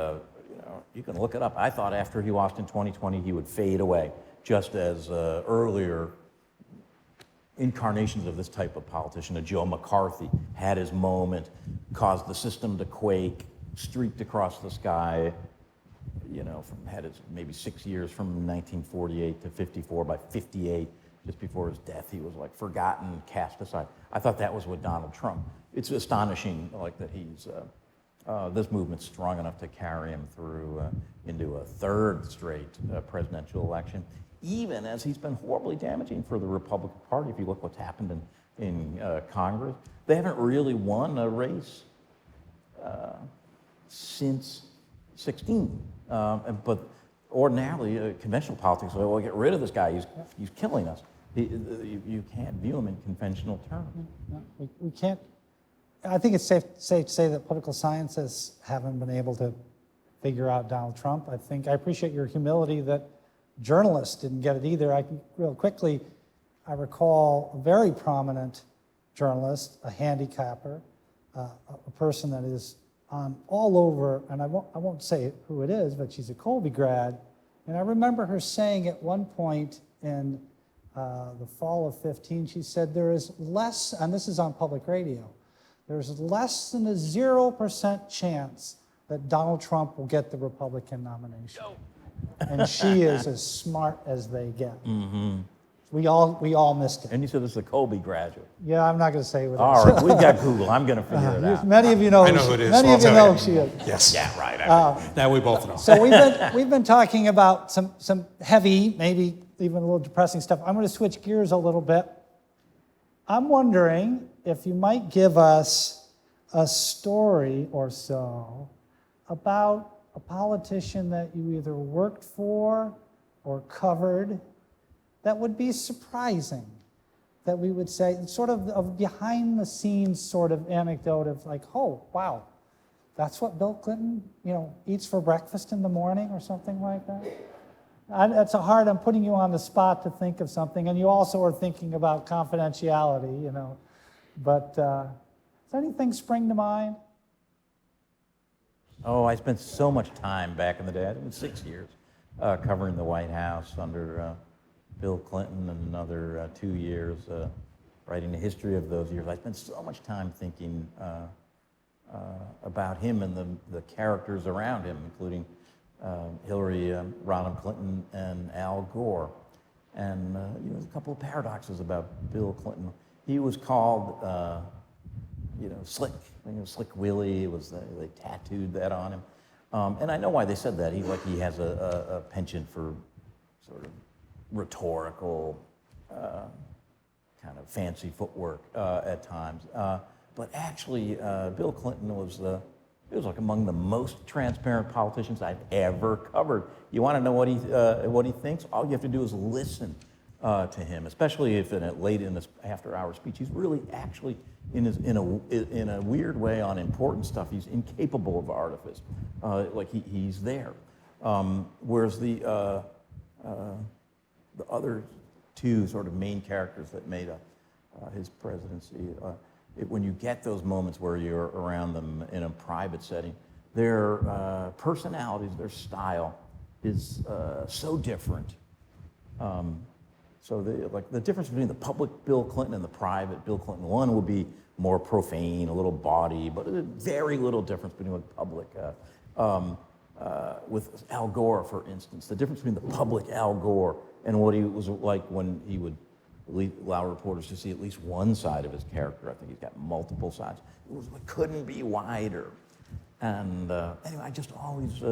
you can look it up. I thought after he lost in 2020, he would fade away, just as earlier incarnations of this type of politician, a Joe McCarthy, had his moment, caused the system to quake, streaked across the sky, had his maybe 6 years from 1948 to 54. By 58, just before his death, he was forgotten, cast aside. I thought that was with Donald Trump. It's astonishing that he's this movement's strong enough to carry him through into a third straight presidential election, even as he's been horribly damaging for the Republican Party. If you look what's happened in Congress, they haven't really won a race since 16. But ordinarily, conventional politics, well, get rid of this guy, he's killing us. You can't view him in conventional terms. No, we can't. I think it's safe to say that political scientists haven't been able to figure out Donald Trump. I appreciate your humility that journalists didn't get it either. Real quickly, I recall a very prominent journalist, a handicapper, a person that is on all over, and I won't say who it is, but she's a Colby grad, and I remember her saying at one point in the fall of 15, she said there is less, and this is on public radio, there's less than a 0% chance that Donald Trump will get the Republican nomination. And she is as smart as they get. Mm-hmm. We all missed it. And you said this is a Colby graduate. Yeah, I'm not going to say who it is. All right, we've got Google. I'm going to figure it out. Many of you know. I know who it is. Many of you know who she is. Yes. Yeah, right. Now we both know. So we've been talking about some heavy, maybe even a little depressing stuff. I'm going to switch gears a little bit. I'm wondering if you might give us a story or so about a politician that you either worked for or covered that would be surprising, that we would say, sort of a behind the scenes sort of anecdote of like, oh, wow, that's what Bill Clinton, eats for breakfast in the morning or something like that. I'm putting you on the spot to think of something, and you also are thinking about confidentiality, but does anything spring to mind? Oh, I spent so much time back in the day, I think 6 years, covering the White House under Bill Clinton, and another 2 years writing the history of those years. I spent so much time thinking about him and the characters around him, including Hillary, Ronald Clinton, and Al Gore. And there's a couple of paradoxes about Bill Clinton. He was called, Slick. Slick Willie. They tattooed that on him, and I know why they said that. He has a penchant for sort of rhetorical, kind of fancy footwork at times. But actually, Bill Clinton was like among the most transparent politicians I've ever covered. You want to know what he thinks? All you have to do is listen to him, especially if late in his after-hour speech, he's really actually in a weird way on important stuff. He's incapable of artifice, he's there. Whereas the other two sort of main characters that made up his presidency, when you get those moments where you're around them in a private setting, their personalities, their style is so different. So the difference between the public Bill Clinton and the private Bill Clinton, one would be more profane, a little bawdy, but a very little difference between the public. With Al Gore, for instance, the difference between the public Al Gore and what he was like when he would allow reporters to see at least one side of his character. I think he's got multiple sides. It couldn't be wider. And anyway, I just always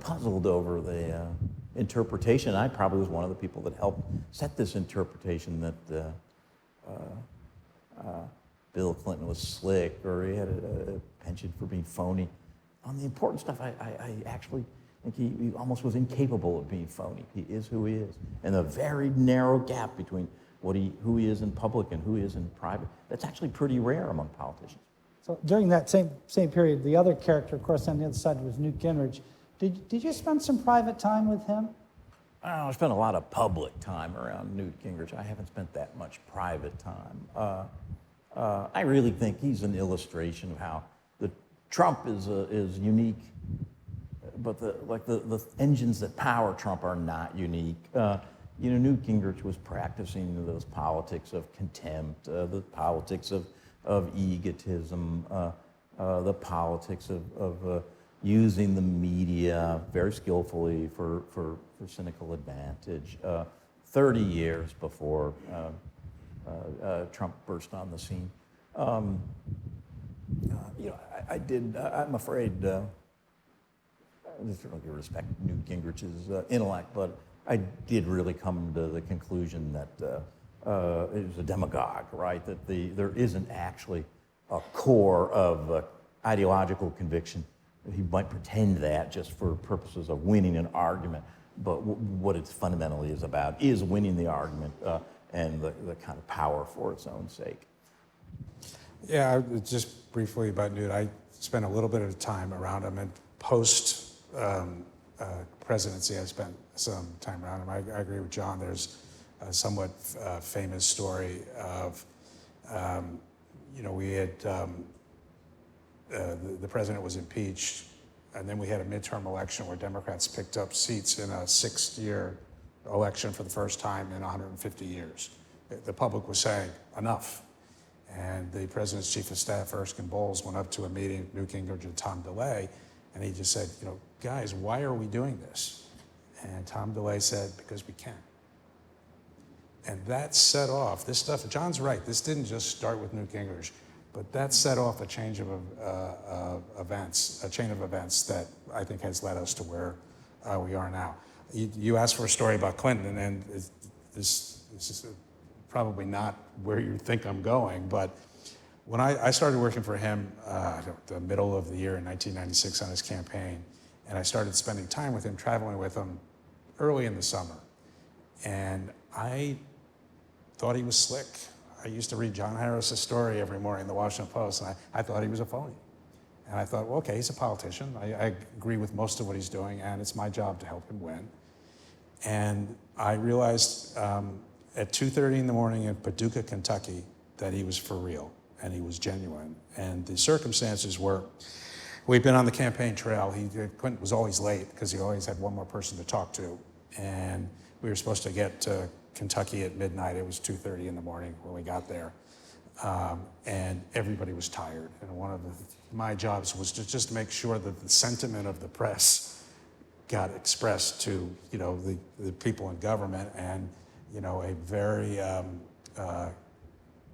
puzzled over the interpretation. I probably was one of the people that helped set this interpretation that Bill Clinton was slick, or he had a penchant for being phony. On the important stuff, I actually think he almost was incapable of being phony. He is who he is. And the very narrow gap between who he is in public and who he is in private, that's actually pretty rare among politicians. So during that same period, the other character, of course, on the other side was Newt Gingrich. Did you spend some private time with him? I spent a lot of public time around Newt Gingrich. I haven't spent that much private time. I really think he's an illustration of how Trump is unique, but the engines that power Trump are not unique. Newt Gingrich was practicing those politics of contempt, the politics of egotism, the politics of using the media very skillfully for cynical advantage. 30 years before Trump burst on the scene. I'm afraid, I certainly respect Newt Gingrich's intellect, but I did really come to the conclusion that it was a demagogue, right? That there isn't actually a core of ideological conviction he might pretend that just for purposes of winning an argument, but what it fundamentally is about is winning the argument and the kind of power for its own sake. Yeah, just briefly about Newt, I spent a little bit of time around him, and post presidency, I spent some time around him. I agree with John. There's a somewhat famous story of, we had, the president was impeached, and then we had a midterm election where Democrats picked up seats in a 6-year election for the first time in 150 years. The public was saying, enough. And the president's chief of staff, Erskine Bowles, went up to a meeting, Newt Gingrich and Tom DeLay, and he just said, guys, why are we doing this? And Tom DeLay said, because we can. And that set off this stuff. John's right. This didn't just start with Newt Gingrich, but that set off a change of events, a chain of events that I think has led us to where we are now. You asked for a story about Clinton, and this is probably not where you think I'm going, but when I started working for him the middle of the year in 1996 on his campaign, and I started spending time with him, traveling with him early in the summer, and I thought he was slick. I used to read John Harris's story every morning in the Washington Post, and I thought he was a phony. And I thought, well, okay, he's a politician. I agree with most of what he's doing, and it's my job to help him win. And I realized at 2:30 in the morning in Paducah, Kentucky, that he was for real, and he was genuine. And the circumstances were, we'd been on the campaign trail. Clinton was always late because he always had one more person to talk to. And we were supposed to get to Kentucky at midnight. It was 2:30 in the morning when we got there. And everybody was tired. And one of my jobs was to just make sure that the sentiment of the press got expressed to, the people in government, and, a very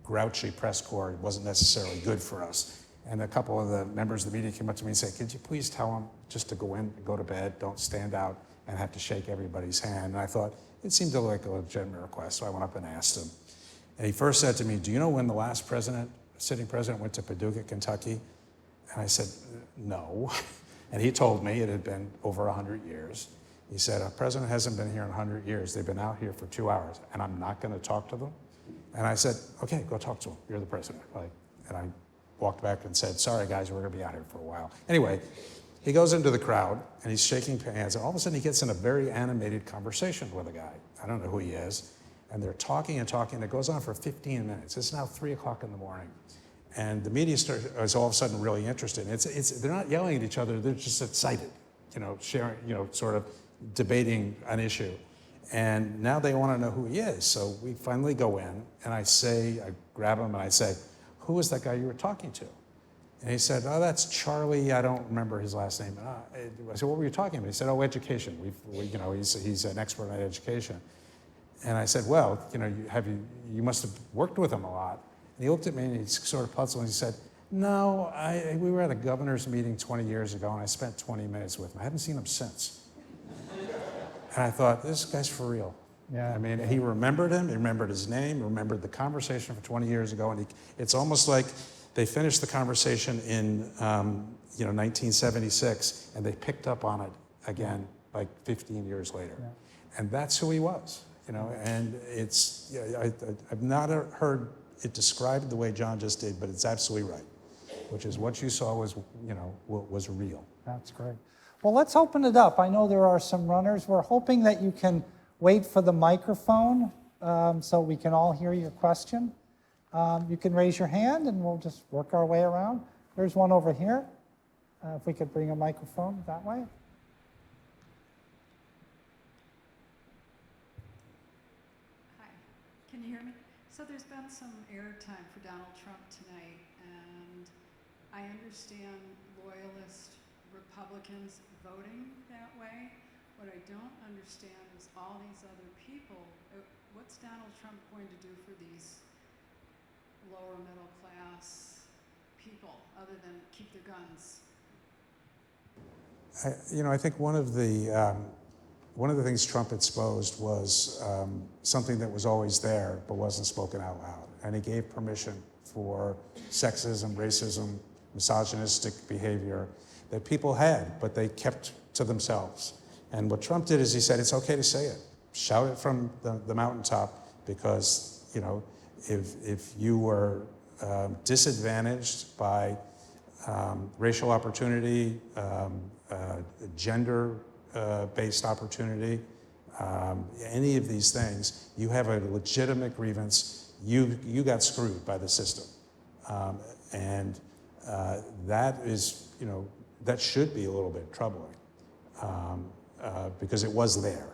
grouchy press corps wasn't necessarily good for us. And a couple of the members of the media came up to me and said, could you please tell him just to go in and go to bed, don't stand out and have to shake everybody's hand. And I thought, it seemed like a legitimate request, so I went up and asked him. And he first said to me, do you know when the last sitting president went to Paducah, Kentucky? And I said, no. And he told me it had been over 100 years. He said, a president hasn't been here in 100 years. They've been out here for 2 hours, and I'm not going to talk to them? And I said, okay, go talk to them. You're the president. And I walked back and said, sorry, guys, we're going to be out here for a while. Anyway, he goes into the crowd, and he's shaking hands, and all of a sudden he gets in a very animated conversation with a guy. I don't know who he is. And they're talking and talking, and it goes on for 15 minutes. It's now 3 o'clock in the morning. And the media is all of a sudden really interested. They're not yelling at each other, they're just excited, sharing, sort of debating an issue. And now they want to know who he is. So we finally go in, and I grab him and I say, who is that guy you were talking to? And he said, oh, that's Charlie, I don't remember his last name. And I said, what were you talking about? He said, oh, education. He's an expert on education. And I said, well, you must have worked with him a lot. And he looked at me and he's sort of puzzled and he said, no, we were at a governor's meeting 20 years ago and I spent 20 minutes with him. I haven't seen him since. And I thought, this guy's for real. Yeah. I mean, he remembered him, he remembered his name, remembered the conversation from 20 years ago, and it's almost like they finished the conversation in 1976, and they picked up on it again like 15 years later. Yeah. And that's who he was, and I've not heard it described the way John just did, but it's absolutely right, which is what you saw was real. That's great. Well, let's open it up. I know there are some runners. We're hoping that you can wait for the microphone so we can all hear your question. You can raise your hand and we'll just work our way around. There's one over here. If we could bring a microphone that way. Hi, can you hear me? So there's been some airtime for Donald Trump tonight, and I understand loyalist Republicans voting that way. What I don't understand is all these other people. What's Donald Trump going to do for these lower middle class people other than keep their guns? I think one of the things Trump exposed was something that was always there but wasn't spoken out loud, and he gave permission for sexism, racism, misogynistic behavior that people had, but they kept to themselves. And what Trump did is he said, it's okay to say it. Shout it from the mountaintop, because, you know, if you were disadvantaged by racial opportunity, gender-based opportunity, any of these things, you have a legitimate grievance. You got screwed by the system, and that is, you know, that should be a little bit troubling, because it was there.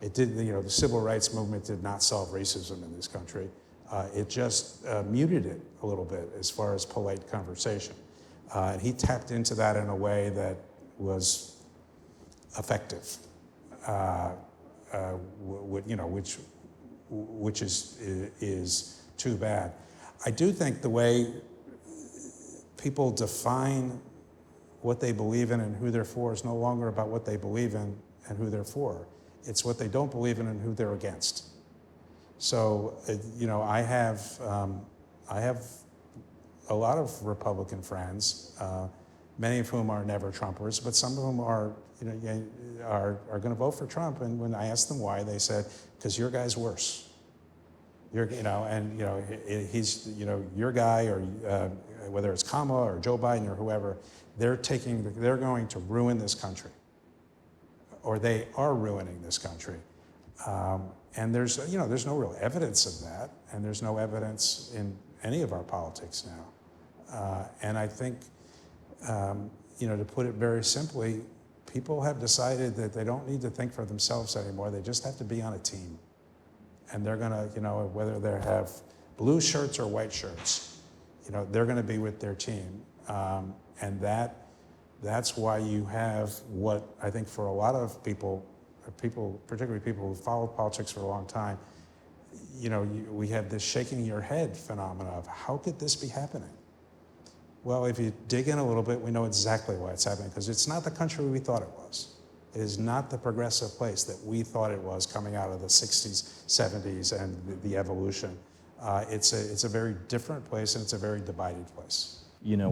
It did, you know, the civil rights movement did not solve racism in this country. It just muted it a little bit as far as polite conversation. And he tapped into that in a way that was effective, you know, which is too bad. I do think the way people define what they believe in and who they're for is no longer about what they believe in and who they're for. It's what they don't believe in and who they're against. So, you know, I have a lot of Republican friends, many of whom are never Trumpers, but some of them are, you know, are going to vote for Trump. And when I asked them why, they said, "Because your guy's worse. You know, and you know, he's, you know, your guy, or whether it's Kamala or Joe Biden or whoever, they're going to ruin this country, or they are ruining this country." And there's, you know, there's no real evidence of that, and there's no evidence in any of our politics now. And I think, you know, to put it very simply, people have decided that they don't need to think for themselves anymore. They just have to be on a team. And they're gonna, you know, whether they have blue shirts or white shirts, you know, they're gonna be with their team. And that's why you have what I think for a lot of people, particularly people who followed politics for a long time, you know, we have this shaking your head phenomena of how could this be happening? Well, if you dig in a little bit, we know exactly why it's happening, because it's not the country we thought it was. It is not the progressive place that we thought it was coming out of the 60s, 70s, and the evolution. It's a very different place, and it's a very divided place. You know,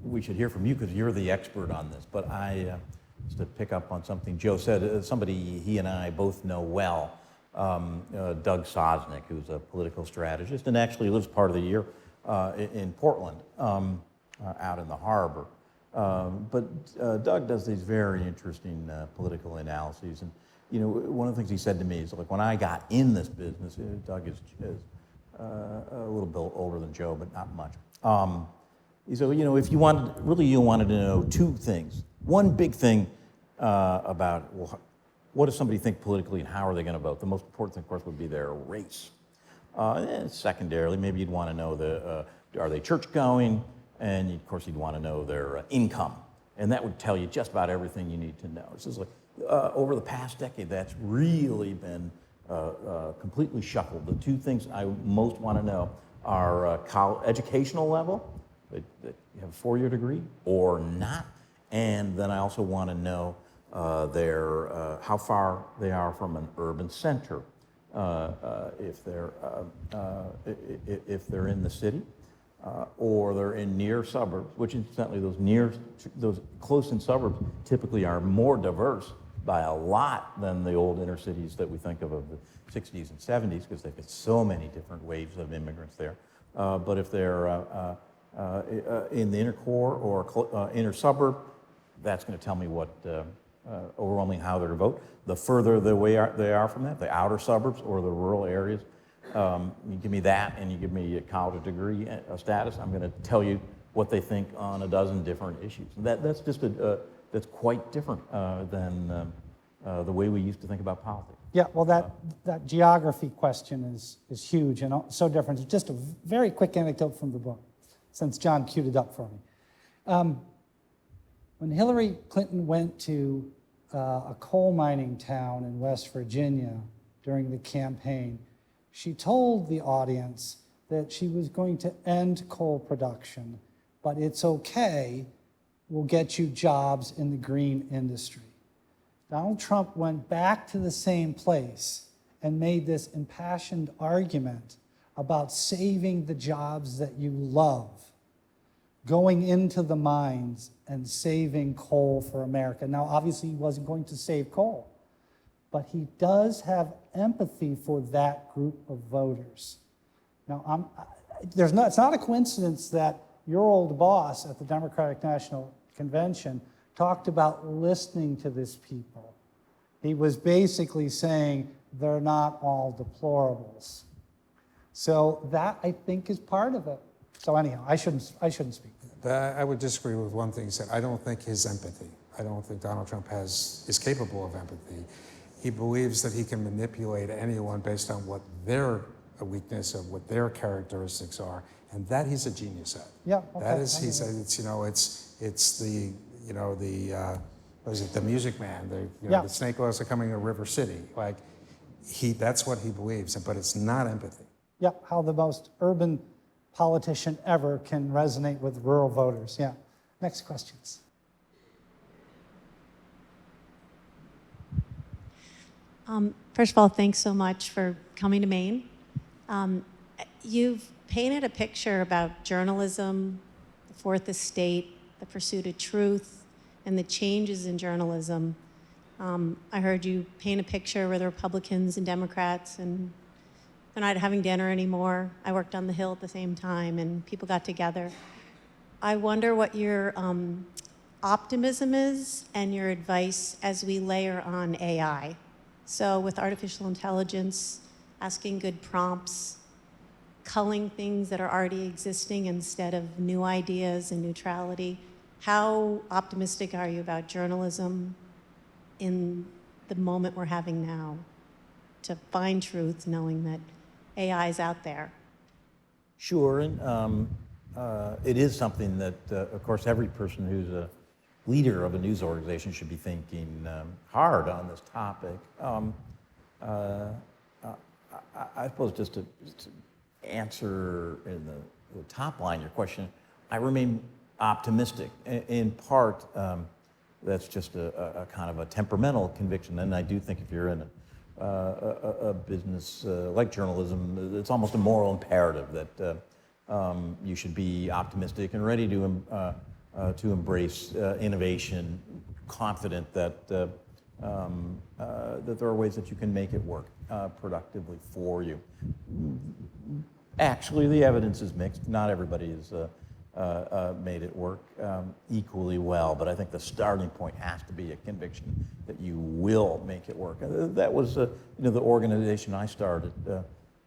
we should hear from you because you're the expert on this, but just to pick up on something Joe said, somebody he and I both know well, Doug Sosnick, who's a political strategist and actually lives part of the year in Portland, out in the harbor. But Doug does these very interesting political analyses. And, you know, one of the things he said to me is, like, when I got in this business, Doug is a little bit older than Joe, but not much. He said, you know, if you wanted to know two things. One big thing about, well, what does somebody think politically and how are they going to vote? The most important thing, of course, would be their race. And secondarily, maybe you'd want to know are they church-going? And of course, you'd want to know their income. And that would tell you just about everything you need to know. This is like, over the past decade, that's really been completely shuffled. The two things I most want to know are educational level, that you have a four-year degree or not. And then I also want to know how far they are from an urban center, if they're in the city, or they're in near suburbs, which incidentally those close-in suburbs typically are more diverse by a lot than the old inner cities that we think of the 60s and 70s, because they've got so many different waves of immigrants there. But if they're in the inner core or inner suburb, that's going to tell me what overwhelmingly how they're going to vote. The further they are from that, the outer suburbs or the rural areas, you give me that and you give me a college degree status, I'm going to tell you what they think on a dozen different issues. That's just that's quite different than the way we used to think about politics. Yeah, well, that geography question is huge and so different. It's just a very quick anecdote from the book, since John queued it up for me. When Hillary Clinton went to a coal mining town in West Virginia during the campaign, she told the audience that she was going to end coal production, but it's okay, we'll get you jobs in the green industry. Donald Trump went back to the same place and made this impassioned argument about saving the jobs that you love. going into the mines and saving coal for America. Now, obviously, he wasn't going to save coal, but he does have empathy for that group of voters. Now, it's not a coincidence that your old boss at the Democratic National Convention talked about listening to this people. He was basically saying they're not all deplorables. So that, I think, is part of it. So anyhow, I shouldn't speak. I would disagree with one thing he said. I don't think his empathy. I don't think Donald Trump is capable of empathy. He believes that he can manipulate anyone based on what their weakness of what their characteristics are, and that he's a genius at. Yeah, okay. That is, he said, it's the what is it, the Music Man, the snake oils are coming to River City. Like, that's what he believes, but it's not empathy. Yeah, how the most urban politician ever can resonate with rural voters. Yeah. Next questions. First of all, thanks so much for coming to Maine. You've painted a picture about journalism, the Fourth Estate, the pursuit of truth, and the changes in journalism. I heard you paint a picture where the Republicans and Democrats, and they're not having dinner anymore. I worked on the Hill at the same time, and people got together. I wonder what your optimism is and your advice as we layer on AI. So with artificial intelligence, asking good prompts, culling things that are already existing instead of new ideas and neutrality, how optimistic are you about journalism in the moment we're having now to find truth, knowing that AI is out there? Sure, and it is something that, of course, every person who's a leader of a news organization should be thinking hard on this topic. I suppose just to answer in the top line your question, I remain optimistic. In part, that's just a kind of a temperamental conviction, and I do think if you're in a business like journalism, it's almost a moral imperative that you should be optimistic and ready to embrace innovation, confident that that there are ways that you can make it work productively for you. Actually, the evidence is mixed. Not everybody has made it work equally well, but I think the starting point has to be a conviction that you will make it work. That was the organization I started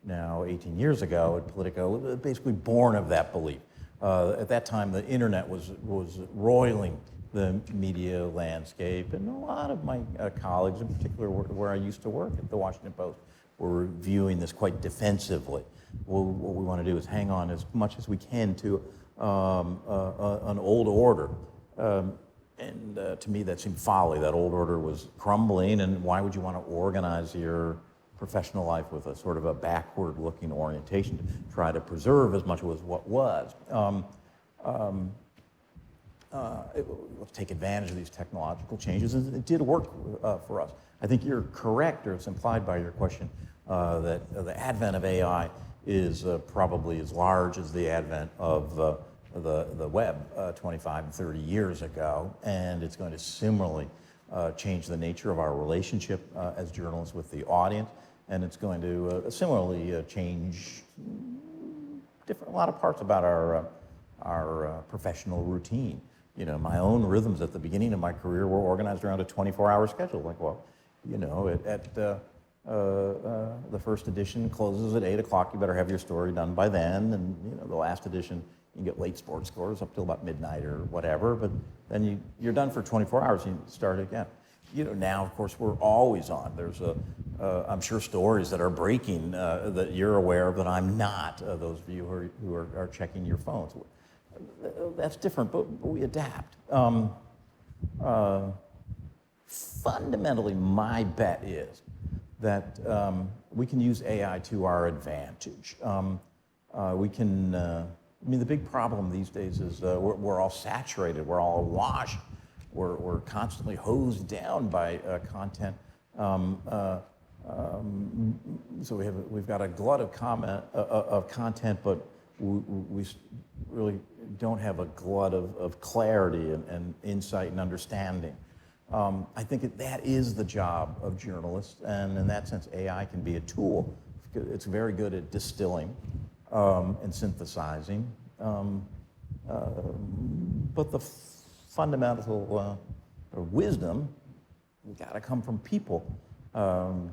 now 18 years ago at Politico, basically born of that belief. At that time, the internet was roiling the media landscape, and a lot of my colleagues, in particular where I used to work at the Washington Post, were viewing this quite defensively. Well, what we want to do is hang on as much as we can to an old order. And to me, that seemed folly. That old order was crumbling, and why would you want to organize your professional life with a sort of a backward-looking orientation to try to preserve as much as what was? Let's take advantage of these technological changes, and it did work for us. I think you're correct, or it's implied by your question, that the advent of AI is probably as large as the advent of the web 25 and 30 years ago, and it's going to similarly change the nature of our relationship as journalists with the audience, and it's going to similarly change a lot of parts about our professional routine. You know, my own rhythms at the beginning of my career were organized around a 24-hour schedule. Like, well, you know, the first edition closes at 8 o'clock. You better have your story done by then. And, you know, the last edition, you can get late sports scores up till about midnight or whatever. But then you're done for 24 hours and you start again. You know, now, of course, we're always on. There's I'm sure stories that are breaking that you're aware of that I'm not, those of you who are checking your phones. That's different, but we adapt. Fundamentally, my bet is that we can use AI to our advantage. We can, I mean, the big problem these days is we're all saturated, we're all awash, we're constantly hosed down by content. So we've got a glut of content, but we really don't have a glut of clarity and insight and understanding. I think that is the job of journalists, and in that sense, AI can be a tool. It's very good at distilling and synthesizing, but the fundamental wisdom got to come from people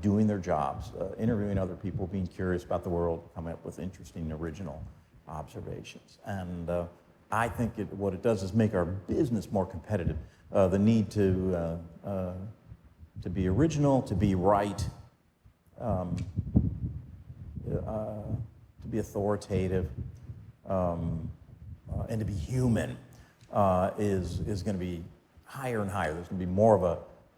doing their jobs, interviewing other people, being curious about the world, coming up with interesting, original observations. And I think what it does is make our business more competitive. The need to be original, to be right, to be authoritative, and to be human is going to be higher and higher. There's going to be more of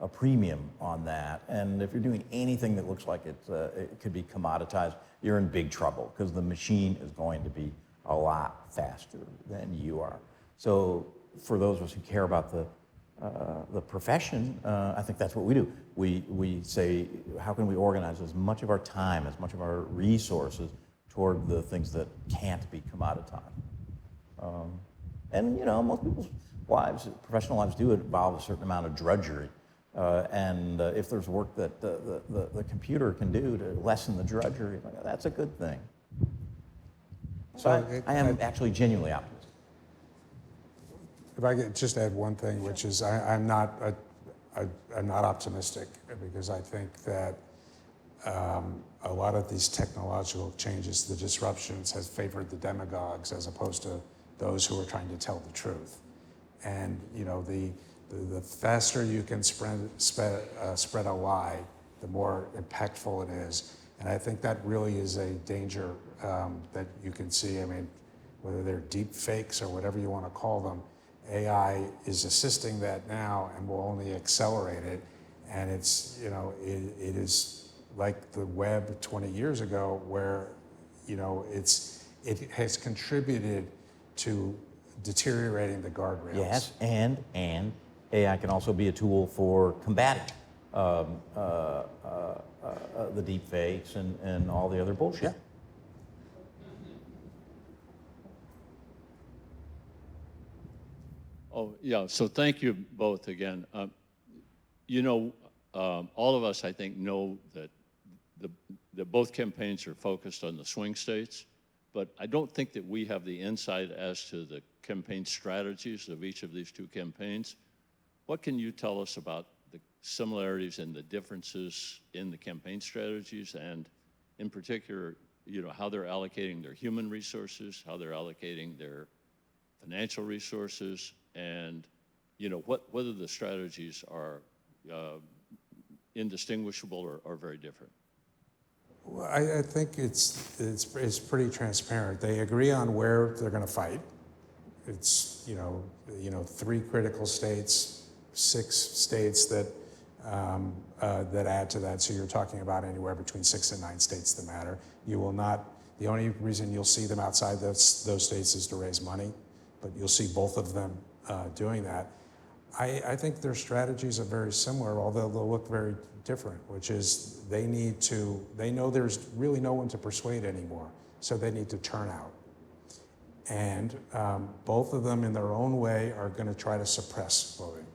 a premium on that. And if you're doing anything that looks like it could be commoditized, you're in big trouble because the machine is going to be a lot faster than you are. So for those of us who care about the profession, I think that's what we do. We say, how can we organize as much of our time, as much of our resources toward the things that can't be commoditized? And most people's lives, professional lives, do involve a certain amount of drudgery. And if there's work that the computer can do to lessen the drudgery, that's a good thing. So I am actually genuinely optimistic. If I could just add one thing, which is I'm not optimistic, because I think that a lot of these technological changes, the disruptions, has favored the demagogues as opposed to those who are trying to tell the truth. And the faster you can spread a lie, the more impactful it is. And I think that really is a danger that you can see. I mean, whether they're deep fakes or whatever you want to call them, AI is assisting that now and will only accelerate it. And it's, it is like the web 20 years ago, where, it has contributed to deteriorating the guardrails. Yes, and AI can also be a tool for combating the deep fakes and all the other bullshit. Yeah. Oh, yeah, so thank you both again. All of us, I think, know that both campaigns are focused on the swing states, but I don't think that we have the insight as to the campaign strategies of each of these two campaigns. What can you tell us about the similarities and the differences in the campaign strategies, and in particular, how they're allocating their human resources, how they're allocating their financial resources, and whether the strategies are indistinguishable or very different? Well, I think it's pretty transparent. They agree on where they're going to fight. It's 3 critical states, 6 states that add to that. So you're talking about anywhere between 6 and 9 states that matter. You will not. The only reason you'll see them outside those states is to raise money, but you'll see both of them doing that. I think their strategies are very similar, although they'll look very different, which is they know there's really no one to persuade anymore, so they need to turn out. And both of them in their own way are going to try to suppress voting.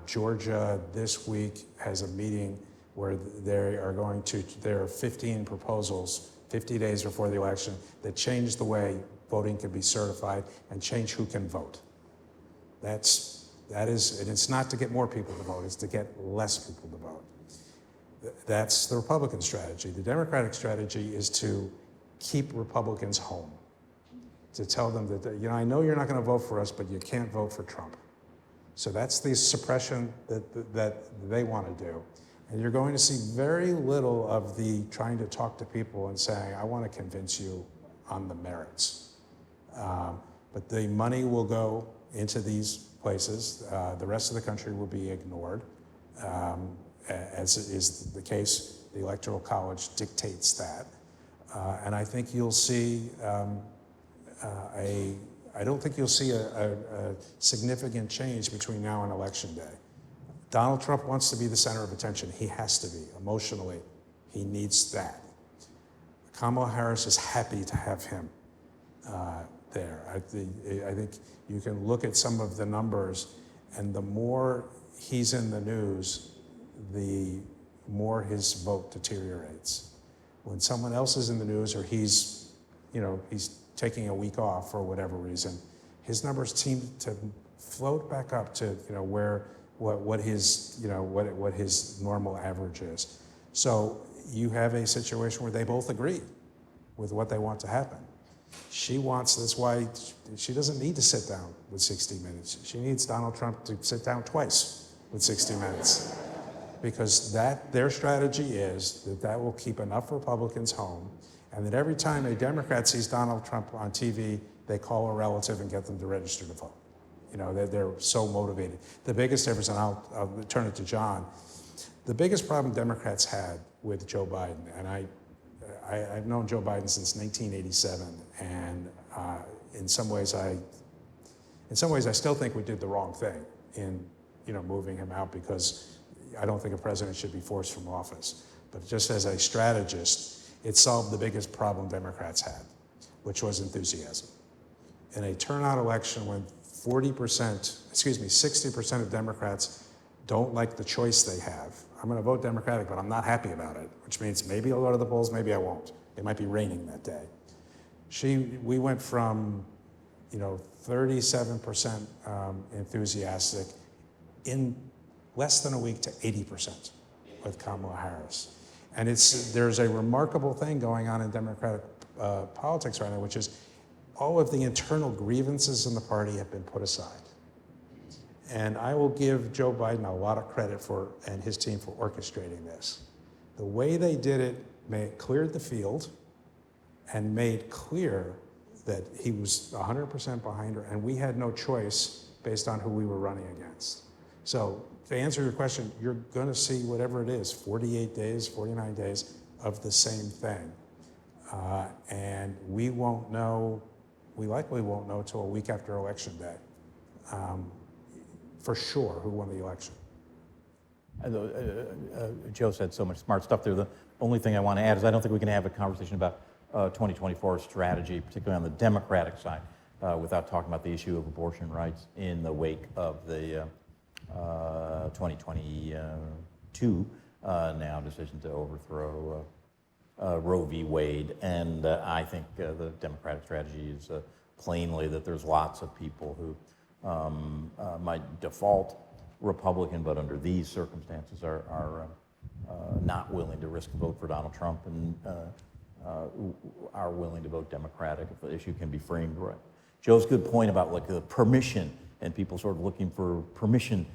Georgia this week has a meeting where there are 15 proposals 50 days before the election that change the way voting can be certified and change who can vote. That is, and it's not to get more people to vote, it's to get less people to vote. That's the Republican strategy. The Democratic strategy is to keep Republicans home, to tell them that, I know you're not going to vote for us, but you can't vote for Trump. So that's the suppression that they want to do. And you're going to see very little of the trying to talk to people and saying, I want to convince you on the merits. But the money will go into these places. The rest of the country will be ignored. As is the case, the Electoral College dictates that. And I think you'll see I don't think you'll see a significant change between now and Election Day. Donald Trump wants to be the center of attention. He has to be. Emotionally, he needs that. Kamala Harris is happy to have him. there. I think you can look at some of the numbers, and the more he's in the news, the more his vote deteriorates. When someone else is in the news, or he's taking a week off for whatever reason, his numbers seem to float back up to what his normal average is. So you have a situation where they both agree with what they want to happen. That's why she doesn't need to sit down with 60 Minutes. She needs Donald Trump to sit down twice with 60 Minutes. Because their strategy is that will keep enough Republicans home, and that every time a Democrat sees Donald Trump on TV, they call a relative and get them to register to vote. They're so motivated. The biggest difference, and I'll turn it to John, the biggest problem Democrats had with Joe Biden, and I've known Joe Biden since 1987, and in some ways I still think we did the wrong thing in moving him out, because I don't think a president should be forced from office. But just as a strategist, it solved the biggest problem Democrats had, which was enthusiasm. In a turnout election when 60% of Democrats don't like the choice they have, I'm going to vote Democratic, but I'm not happy about it, which means maybe I'll go to the polls, maybe I won't. It might be raining that day. We went from 37% enthusiastic in less than a week to 80% with Kamala Harris. And there's a remarkable thing going on in Democratic politics right now, which is all of the internal grievances in the party have been put aside. And I will give Joe Biden a lot of credit and his team for orchestrating this. The way they did it cleared the field and made clear that he was 100% behind her, and we had no choice based on who we were running against. So to answer your question, you're going to see whatever it is, 48 days, 49 days of the same thing. And we likely won't know till a week after Election Day, for sure, who won the election. Joe said so much smart stuff there. The only thing I want to add is I don't think we can have a conversation about 2024 strategy, particularly on the Democratic side, without talking about the issue of abortion rights in the wake of the 2022 now decision to overthrow Roe v. Wade. And I think the Democratic strategy is plainly that there's lots of people who might default Republican, but under these circumstances are not willing to risk a vote for Donald Trump and are willing to vote Democratic if the issue can be framed right. Joe's good point about the permission and people sort of looking for permission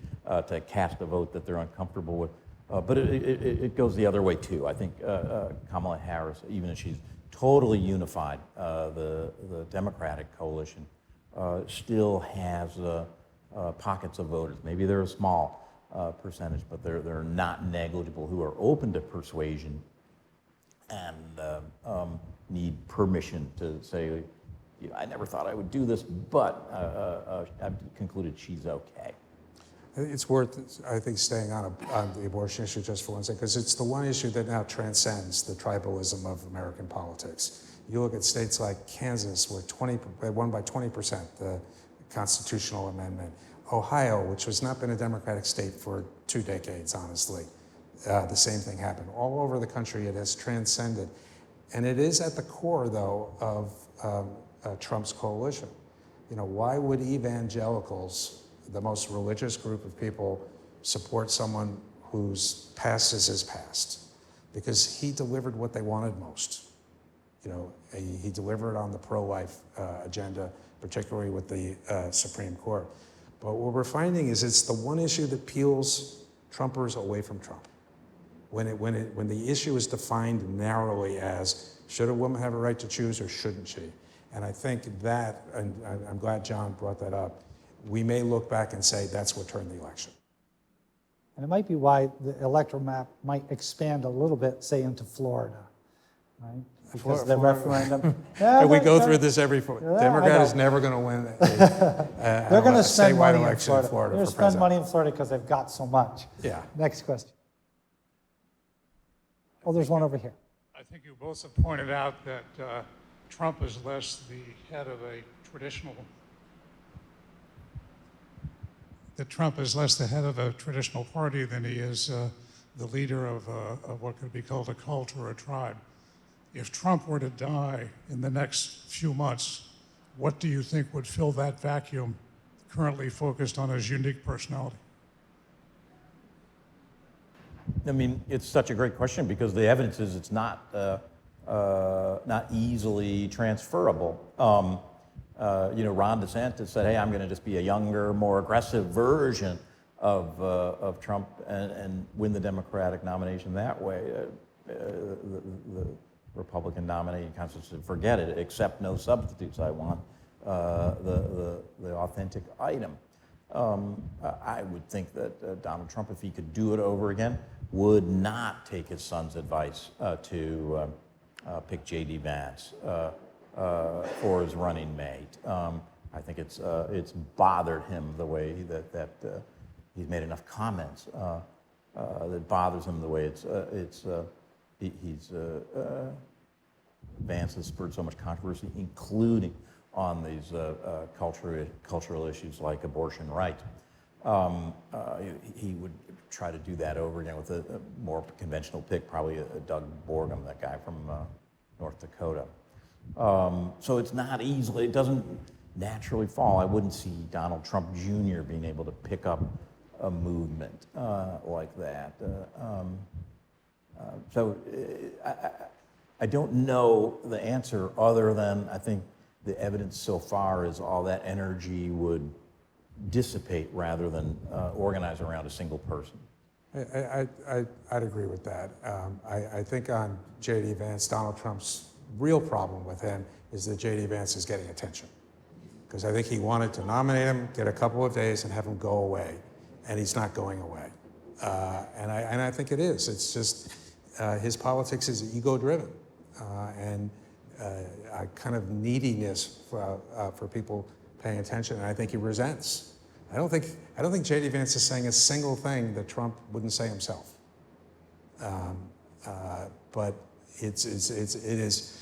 to cast a vote that they're uncomfortable with. But it goes the other way too. I think Kamala Harris, even if she's totally unified, the Democratic coalition still has pockets of voters. Maybe they're a small percentage, but they're not negligible, who are open to persuasion and need permission to say, I never thought I would do this, but I've concluded she's okay. It's worth, I think, staying on the abortion issue just for one second, because it's the one issue that now transcends the tribalism of American politics. You look at states like Kansas, where they won by 20%, the constitutional amendment. Ohio, which has not been a Democratic state for 2 decades, honestly, the same thing happened. All over the country, it has transcended. And it is at the core, though, of Trump's coalition. Why would evangelicals, the most religious group of people, support someone whose past is his past? Because he delivered what they wanted most. He delivered on the pro-life agenda, particularly with the Supreme Court. But what we're finding is it's the one issue that peels Trumpers away from Trump. When the issue is defined narrowly as, should a woman have a right to choose or shouldn't she? And I think that, and I'm glad John brought that up, we may look back and say that's what turned the election. And it might be why the electoral map might expand a little bit, say, into Florida, right? Because the referendum. And we go through this every Democrat is never going to win they're going to spend money in Florida. They're going to spend money in Florida because they've got so much. Yeah. Next question. Oh, there's one over here. I think you both have pointed out that Trump is less the head of a traditional party than he is the leader of what could be called a cult or a tribe. If Trump were to die in the next few months, what do you think would fill that vacuum currently focused on his unique personality? I mean, it's such a great question because the evidence is it's not easily transferable. Ron DeSantis said, "Hey, I'm going to just be a younger, more aggressive version of Trump and win the Democratic nomination that way." The Republican nominee constitution, forget it, accept no substitutes. I want the authentic item. I would think that Donald Trump, if he could do it over again, would not take his son's advice to pick J.D. Vance for his running mate. I think it's bothered him the way that he's made enough comments that bothers him the way Vance has spurred so much controversy, including on these cultural issues like abortion rights. He would try to do that over again with a more conventional pick, probably a Doug Borgham, that guy from North Dakota. So it's not easily, it doesn't naturally fall. I wouldn't see Donald Trump Jr. being able to pick up a movement like that. I don't know the answer other than I think the evidence so far is all that energy would dissipate rather than organize around a single person. I'd agree with that. I think on J.D. Vance, Donald Trump's real problem with him is that J.D. Vance is getting attention. Because I think he wanted to nominate him, get a couple of days, and have him go away. And he's not going away. And I think it is. It's just his politics is ego-driven. And a kind of neediness for people paying attention, and I think he resents. I don't think J.D. Vance is saying a single thing that Trump wouldn't say himself. But it is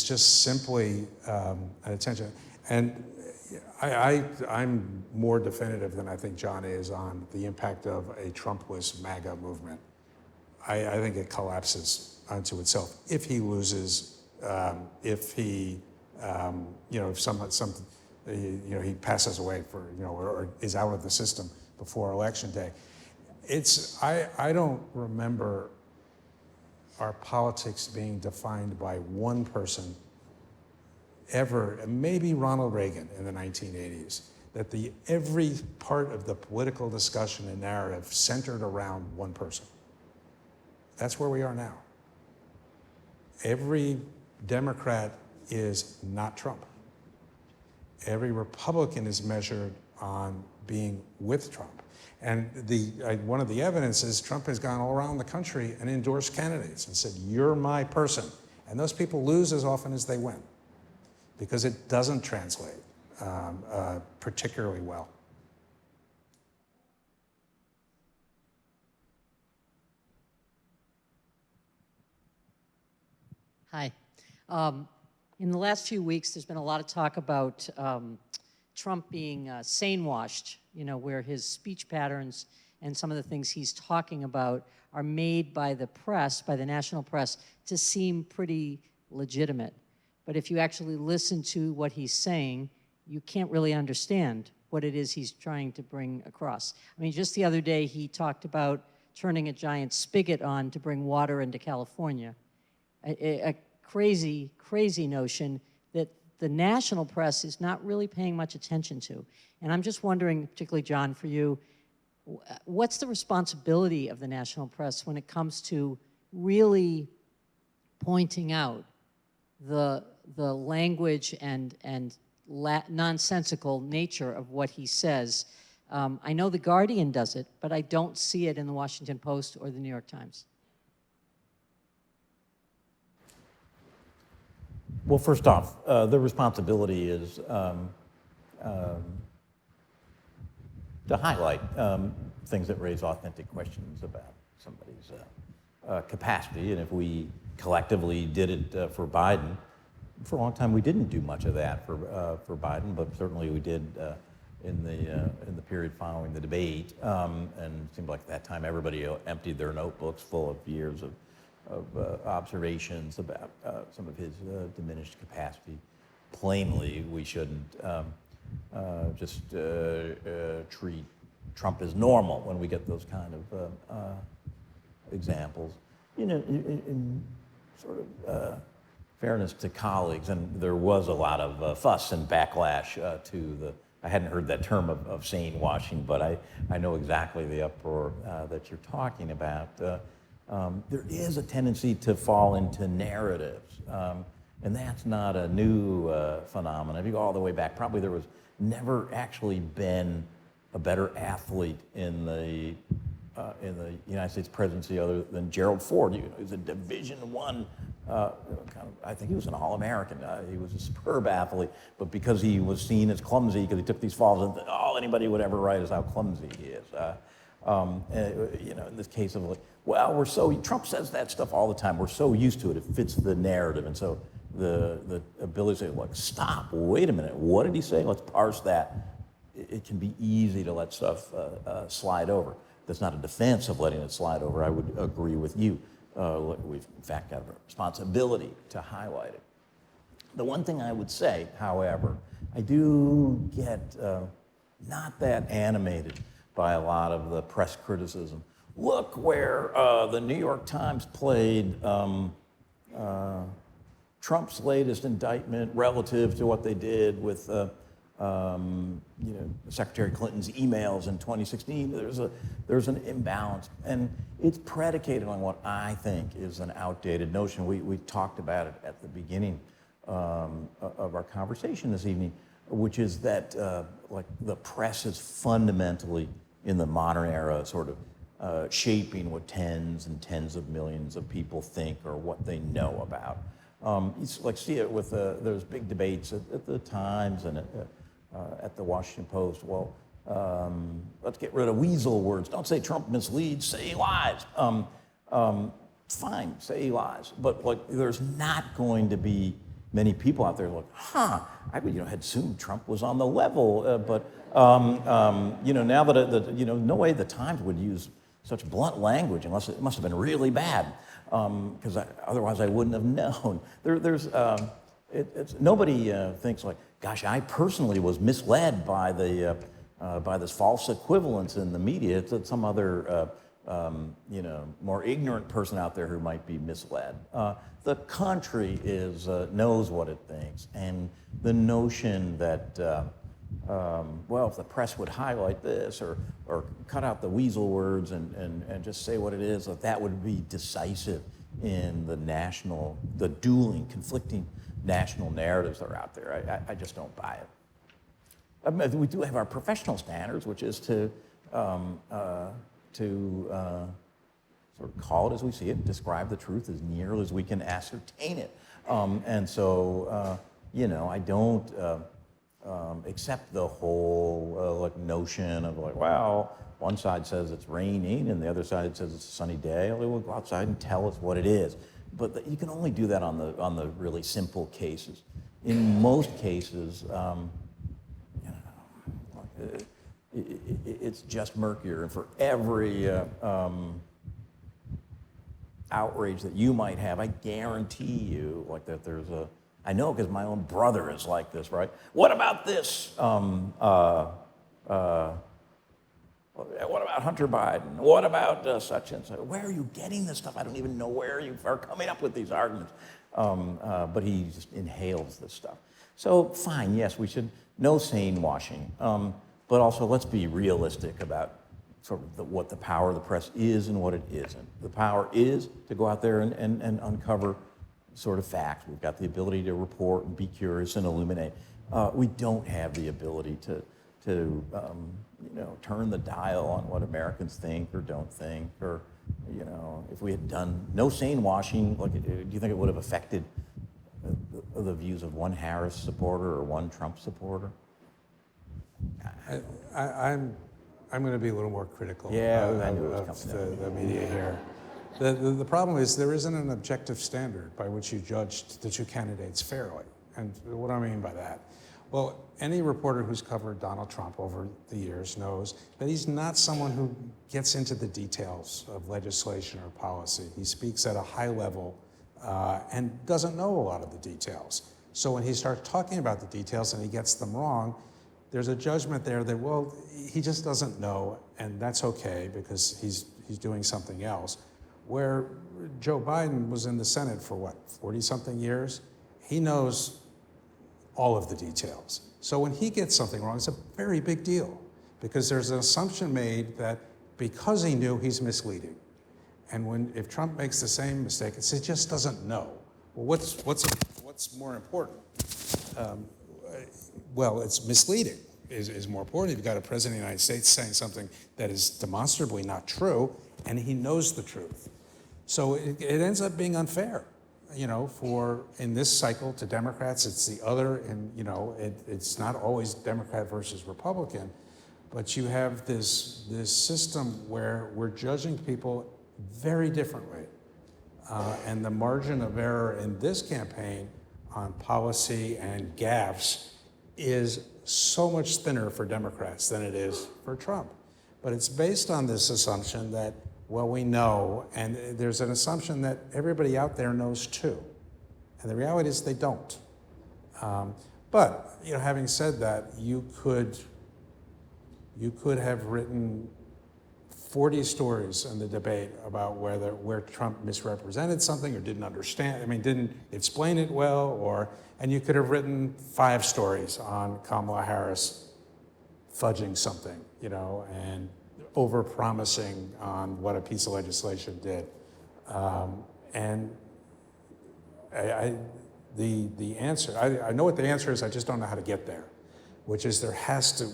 just simply an attention. And I'm more definitive than I think John is on the impact of a Trumpless MAGA movement. I think it collapses unto itself if he loses, if he, if he passes away or is out of the system before Election Day. I don't remember our politics being defined by one person ever, maybe Ronald Reagan in the 1980s, that every part of the political discussion and narrative centered around one person. That's where we are now. Every Democrat is not Trump. Every Republican is measured on being with Trump. And one of the evidence is Trump has gone all around the country and endorsed candidates and said, "You're my person." And those people lose as often as they win because it doesn't translate particularly well. Hi. In the last few weeks, there's been a lot of talk about Trump being sane-washed, where his speech patterns and some of the things he's talking about are made by the press, by the national press, to seem pretty legitimate. But if you actually listen to what he's saying, you can't really understand what it is he's trying to bring across. I mean, just the other day, he talked about turning a giant spigot on to bring water into California. A crazy, crazy notion that the national press is not really paying much attention to. And I'm just wondering, particularly John, for you, what's the responsibility of the national press when it comes to really pointing out the language and nonsensical nature of what he says? I know The Guardian does it, but I don't see it in the Washington Post or the New York Times. Well, first off, the responsibility is to highlight things that raise authentic questions about somebody's capacity. And if we collectively did it for Biden, for a long time, we didn't do much of that for Biden, but certainly we did in the period following the debate. And it seemed like at that time everybody emptied their notebooks full of years of observations about some of his diminished capacity. Plainly, we shouldn't just treat Trump as normal when we get those kind of examples. You know, in sort of fairness to colleagues, and there was a lot of fuss and backlash to the, I hadn't heard that term of sane washing, but I know exactly the uproar that you're talking about. There is a tendency to fall into narratives, and that's not a new phenomenon. If you go all the way back, probably there was never actually been a better athlete in the United States presidency other than Gerald Ford. He was a Division I, I think he was an All-American. He was a superb athlete, but because he was seen as clumsy, because he took these falls, and all anybody would ever write is how clumsy he is. You know, in this case of like, well, Trump says that stuff all the time. We're so used to it, it fits the narrative, and so the ability to say, like, stop, wait a minute, what did he say? Let's parse that. It can be easy to let stuff slide over. That's not a defense of letting it slide over. I would agree with you. We've, in fact, got a responsibility to highlight it. The one thing I would say, however, I do get not that animated by a lot of the press criticism. Look where the New York Times played Trump's latest indictment relative to what they did with you know, Secretary Clinton's emails in 2016. There's an imbalance, and it's predicated on what I think is an outdated notion. We talked about it at the beginning of our conversation this evening, which is that like the press is fundamentally in the modern era sort of shaping what tens and tens of millions of people think or what they know about. You like see it with there's big debates at the Times and at the Washington Post. Well, let's get rid of weasel words. Don't say Trump misleads, say he lies. Fine, say he lies. But like, there's not going to be many people out there like, I would, had assumed Trump was on the level. But now that no way the Times would use such blunt language unless it must have been really bad, because otherwise I wouldn't have known. Nobody thinks like, gosh, I personally was misled by this false equivalence in the media. It's some other more ignorant person out there who might be misled. The country knows what it thinks, and the notion that if the press would highlight this or cut out the weasel words and just say what it is, that would be decisive in the dueling, conflicting national narratives that are out there. I just don't buy it. I mean, we do have our professional standards, which is to sort of call it as we see it, describe the truth as nearly as we can ascertain it. I don't accept the whole notion of like, well, one side says it's raining and the other side says it's a sunny day. We'll go outside and tell us what it is. But you can only do that on the really simple cases. In most cases, it's just murkier. And for every outrage that you might have, I guarantee you, like that I know because my own brother is like this, right? What about this? What about Hunter Biden? What about such and such? Where are you getting this stuff? I don't even know where you are coming up with these arguments. But he just inhales this stuff. So fine, yes, we should no sane washing. But also let's be realistic about sort of what the power of the press is and what it isn't. The power is to go out there and uncover sort of facts. We've got the ability to report and be curious and illuminate. We don't have the ability to turn the dial on what Americans think or don't think, or if we had done no sane washing, do you think it would have affected the views of one Harris supporter or one Trump supporter? I'm going to be a little more critical I knew it was of the media here. The problem is there isn't an objective standard by which you judge the two candidates fairly. And what do I mean by that? Well, any reporter who's covered Donald Trump over the years knows that he's not someone who gets into the details of legislation or policy. He speaks at a high level and doesn't know a lot of the details. So when he starts talking about the details and he gets them wrong, there's a judgment there that, well, he just doesn't know, and that's okay because he's doing something else. Where Joe Biden was in the Senate for what, 40-something years? He knows all of the details. So when he gets something wrong, it's a very big deal because there's an assumption made that because he knew, he's misleading. And if Trump makes the same mistake, it's, he just doesn't know. Well, what's more important? Well, it's misleading is more important. You've got a president of the United States saying something that is demonstrably not true, and he knows the truth. So it ends up being unfair, you know, in this cycle to Democrats. It's the other, and you know, it's not always Democrat versus Republican, but you have this system where we're judging people very differently. And the margin of error in this campaign on policy and gaffes is so much thinner for Democrats than it is for Trump. But it's based on this assumption that, well, we know, and there's an assumption that everybody out there knows too. And the reality is they don't. But, you know, having said that, you could have written 40 stories in the debate about where Trump misrepresented something or didn't understand, didn't explain it well, and you could have written 5 stories on Kamala Harris fudging something, you know, and over-promising on what a piece of legislation did. And the answer, I know what the answer is, I just don't know how to get there, which is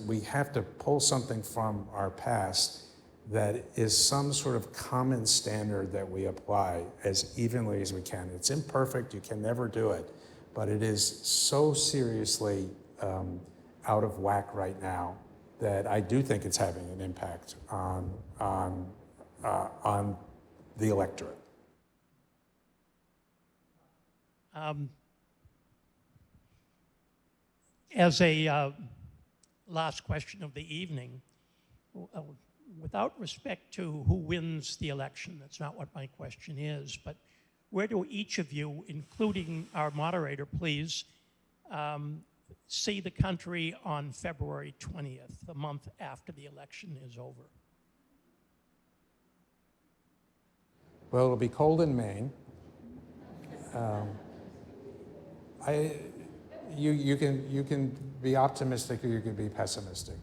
we have to pull something from our past that is some sort of common standard that we apply as evenly as we can. It's imperfect, you can never do it, but it is so seriously out of whack right now that I do think it's having an impact on the electorate. As a last question of the evening, without respect to who wins the election, that's not what my question is, but where do each of you, including our moderator, please, see the country on February 20th, the month after the election is over? Well, it'll be cold in Maine. You can be optimistic or you can be pessimistic.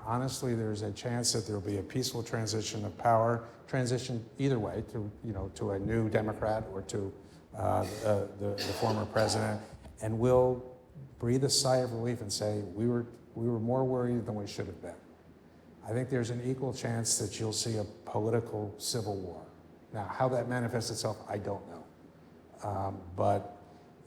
Honestly, there's a chance that there will be a peaceful transition of power, transition either way to a new Democrat or to the former president, and we'll breathe a sigh of relief and say we were more worried than we should have been. I think there's an equal chance that you'll see a political civil war. Now, how that manifests itself, I don't know. But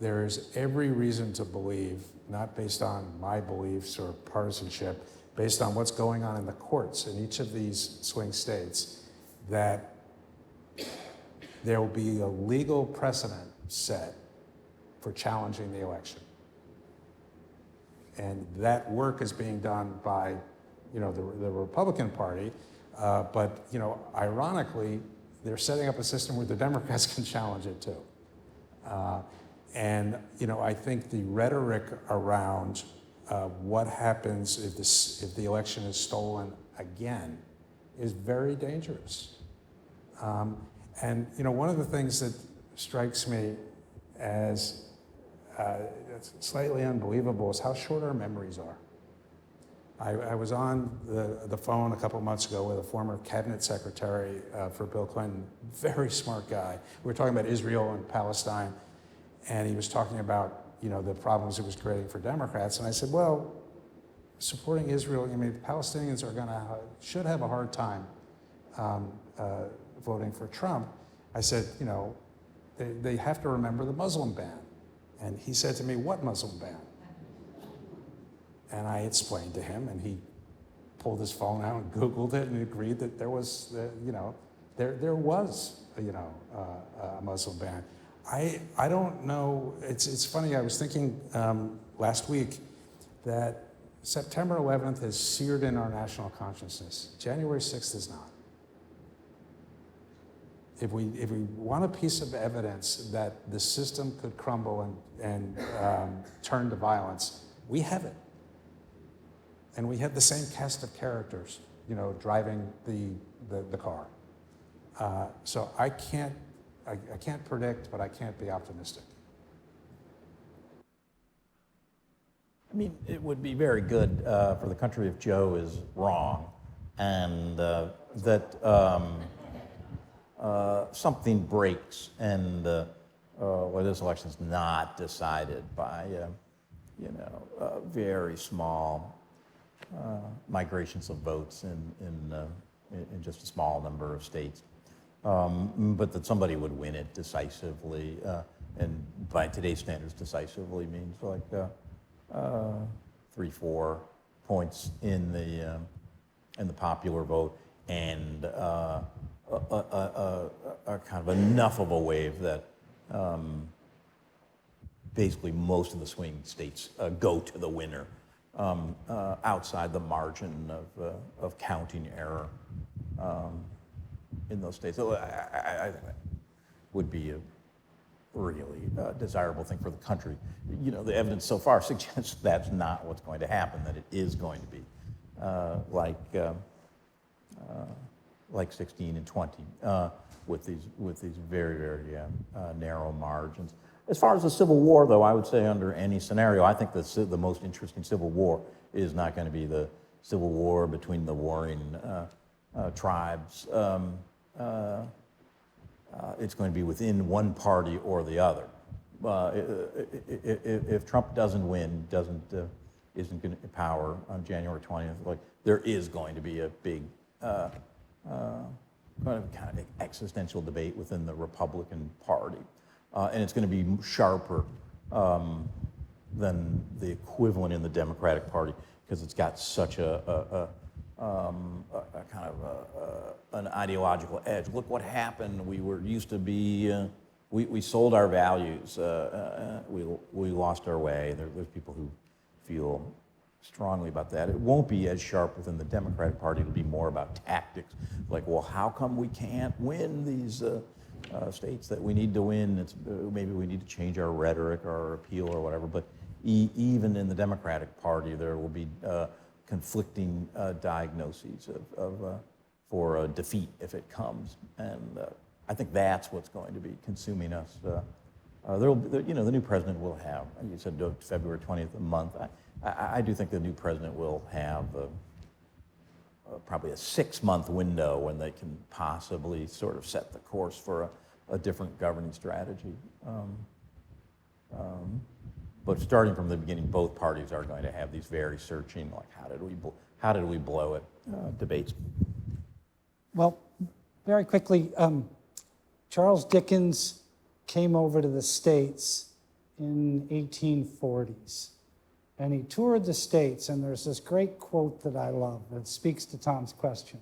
there is every reason to believe, not based on my beliefs or partisanship, based on what's going on in the courts in each of these swing states, that there will be a legal precedent set for challenging the election. And that work is being done by, the Republican Party, but, ironically, they're setting up a system where the Democrats can challenge it too. And I think the rhetoric around what happens if the election is stolen again is very dangerous. And one of the things that strikes me as slightly unbelievable is how short our memories are. I was on the phone a couple months ago with a former cabinet secretary for Bill Clinton, very smart guy. We were talking about Israel and Palestine, and he was talking about the problems it was creating for Democrats. And I said, well, supporting Israel, Palestinians should have a hard time voting for Trump. I said, they have to remember the Muslim ban. And he said to me, what Muslim ban? And I explained to him, and he pulled his phone out and Googled it and agreed that there was, there was, a Muslim ban. I don't know. It's funny. I was thinking last week that September 11th is seared in our national consciousness. January 6th is not. If we want a piece of evidence that the system could crumble and turn to violence, we have it. And we have the same cast of characters, driving the car. So I can't predict, but I can't be optimistic. I mean, it would be very good for the country if Joe is wrong, and that something breaks, and this election is not decided by, very small migrations of votes in just a small number of states, but that somebody would win it decisively, and by today's standards, decisively means like 3-4 points in the popular vote, and a kind of enough of a wave that basically most of the swing states go to the winner outside the margin of counting error in those states. So I think that would be a really desirable thing for the country. The evidence so far suggests that's not what's going to happen, that it is going to be like 16 and 20 with these very, very narrow margins. As far as the Civil War, though, I would say under any scenario, I think the most interesting Civil War is not going to be the Civil War between the warring tribes. It's going to be within one party or the other. If Trump doesn't win, isn't going to power on January 20th, there is going to be a big kind of existential debate within the Republican Party, and it's going to be sharper than the equivalent in the Democratic Party because it's got such a kind of an ideological edge. Look what happened. We used to be, we sold our values. We lost our way. There's people who feel strongly about that. It won't be as sharp within the Democratic Party. It'll be more about tactics. Like, well, how come we can't win these states that we need to win? Maybe we need to change our rhetoric or our appeal or whatever. But even in the Democratic Party, there will be conflicting diagnoses for defeat if it comes, and I think that's what's going to be consuming us. The new president will have. You said February 20th a month. I do think the new president will have probably a 6-month window when they can possibly sort of set the course for a different governing strategy. But starting from the beginning, both parties are going to have these very searching, like, how did we blow it debates. Well, very quickly, Charles Dickens came over to the States in 1840s, and he toured the States, and there's this great quote that I love that speaks to Tom's question.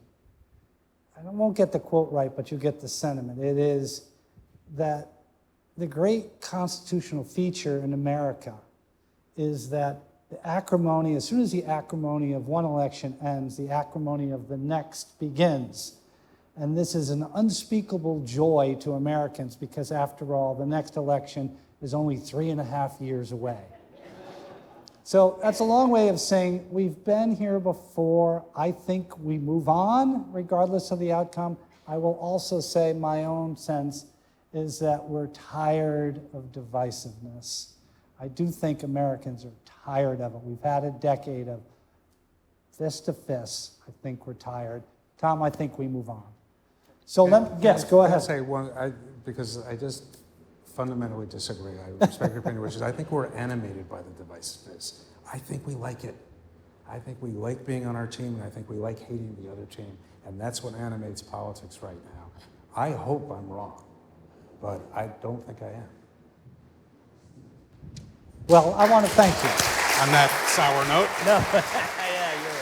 I won't get the quote right, but you get the sentiment. It is that the great constitutional feature in America is that the acrimony, as soon as the acrimony of one election ends, the acrimony of the next begins. And this is an unspeakable joy to Americans because, after all, the next election is only 3.5 years away. So that's a long way of saying we've been here before. I think we move on regardless of the outcome. I will also say my own sense is that we're tired of divisiveness. I do think Americans are tired of it. We've had a decade of fist to fist. I think we're tired. Tom, I think we move on. So yes, go ahead. I'll say one, because I just fundamentally disagree. I respect your opinion, which is I think we're animated by the divisiveness. I think we like it. I think we like being on our team, and I think we like hating the other team, and that's what animates politics right now. I hope I'm wrong, but I don't think I am. Well, I want to thank you. On that sour note. No, yeah, you're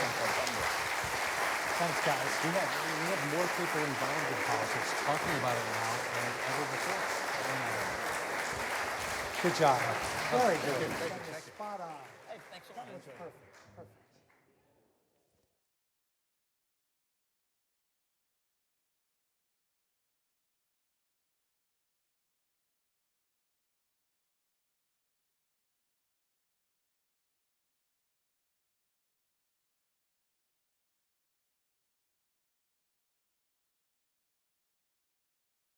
Thanks, guys. We have more people involved in politics talking about it now than ever before. Good job. Very good. Spot on. Hey, thanks so much. That was perfect.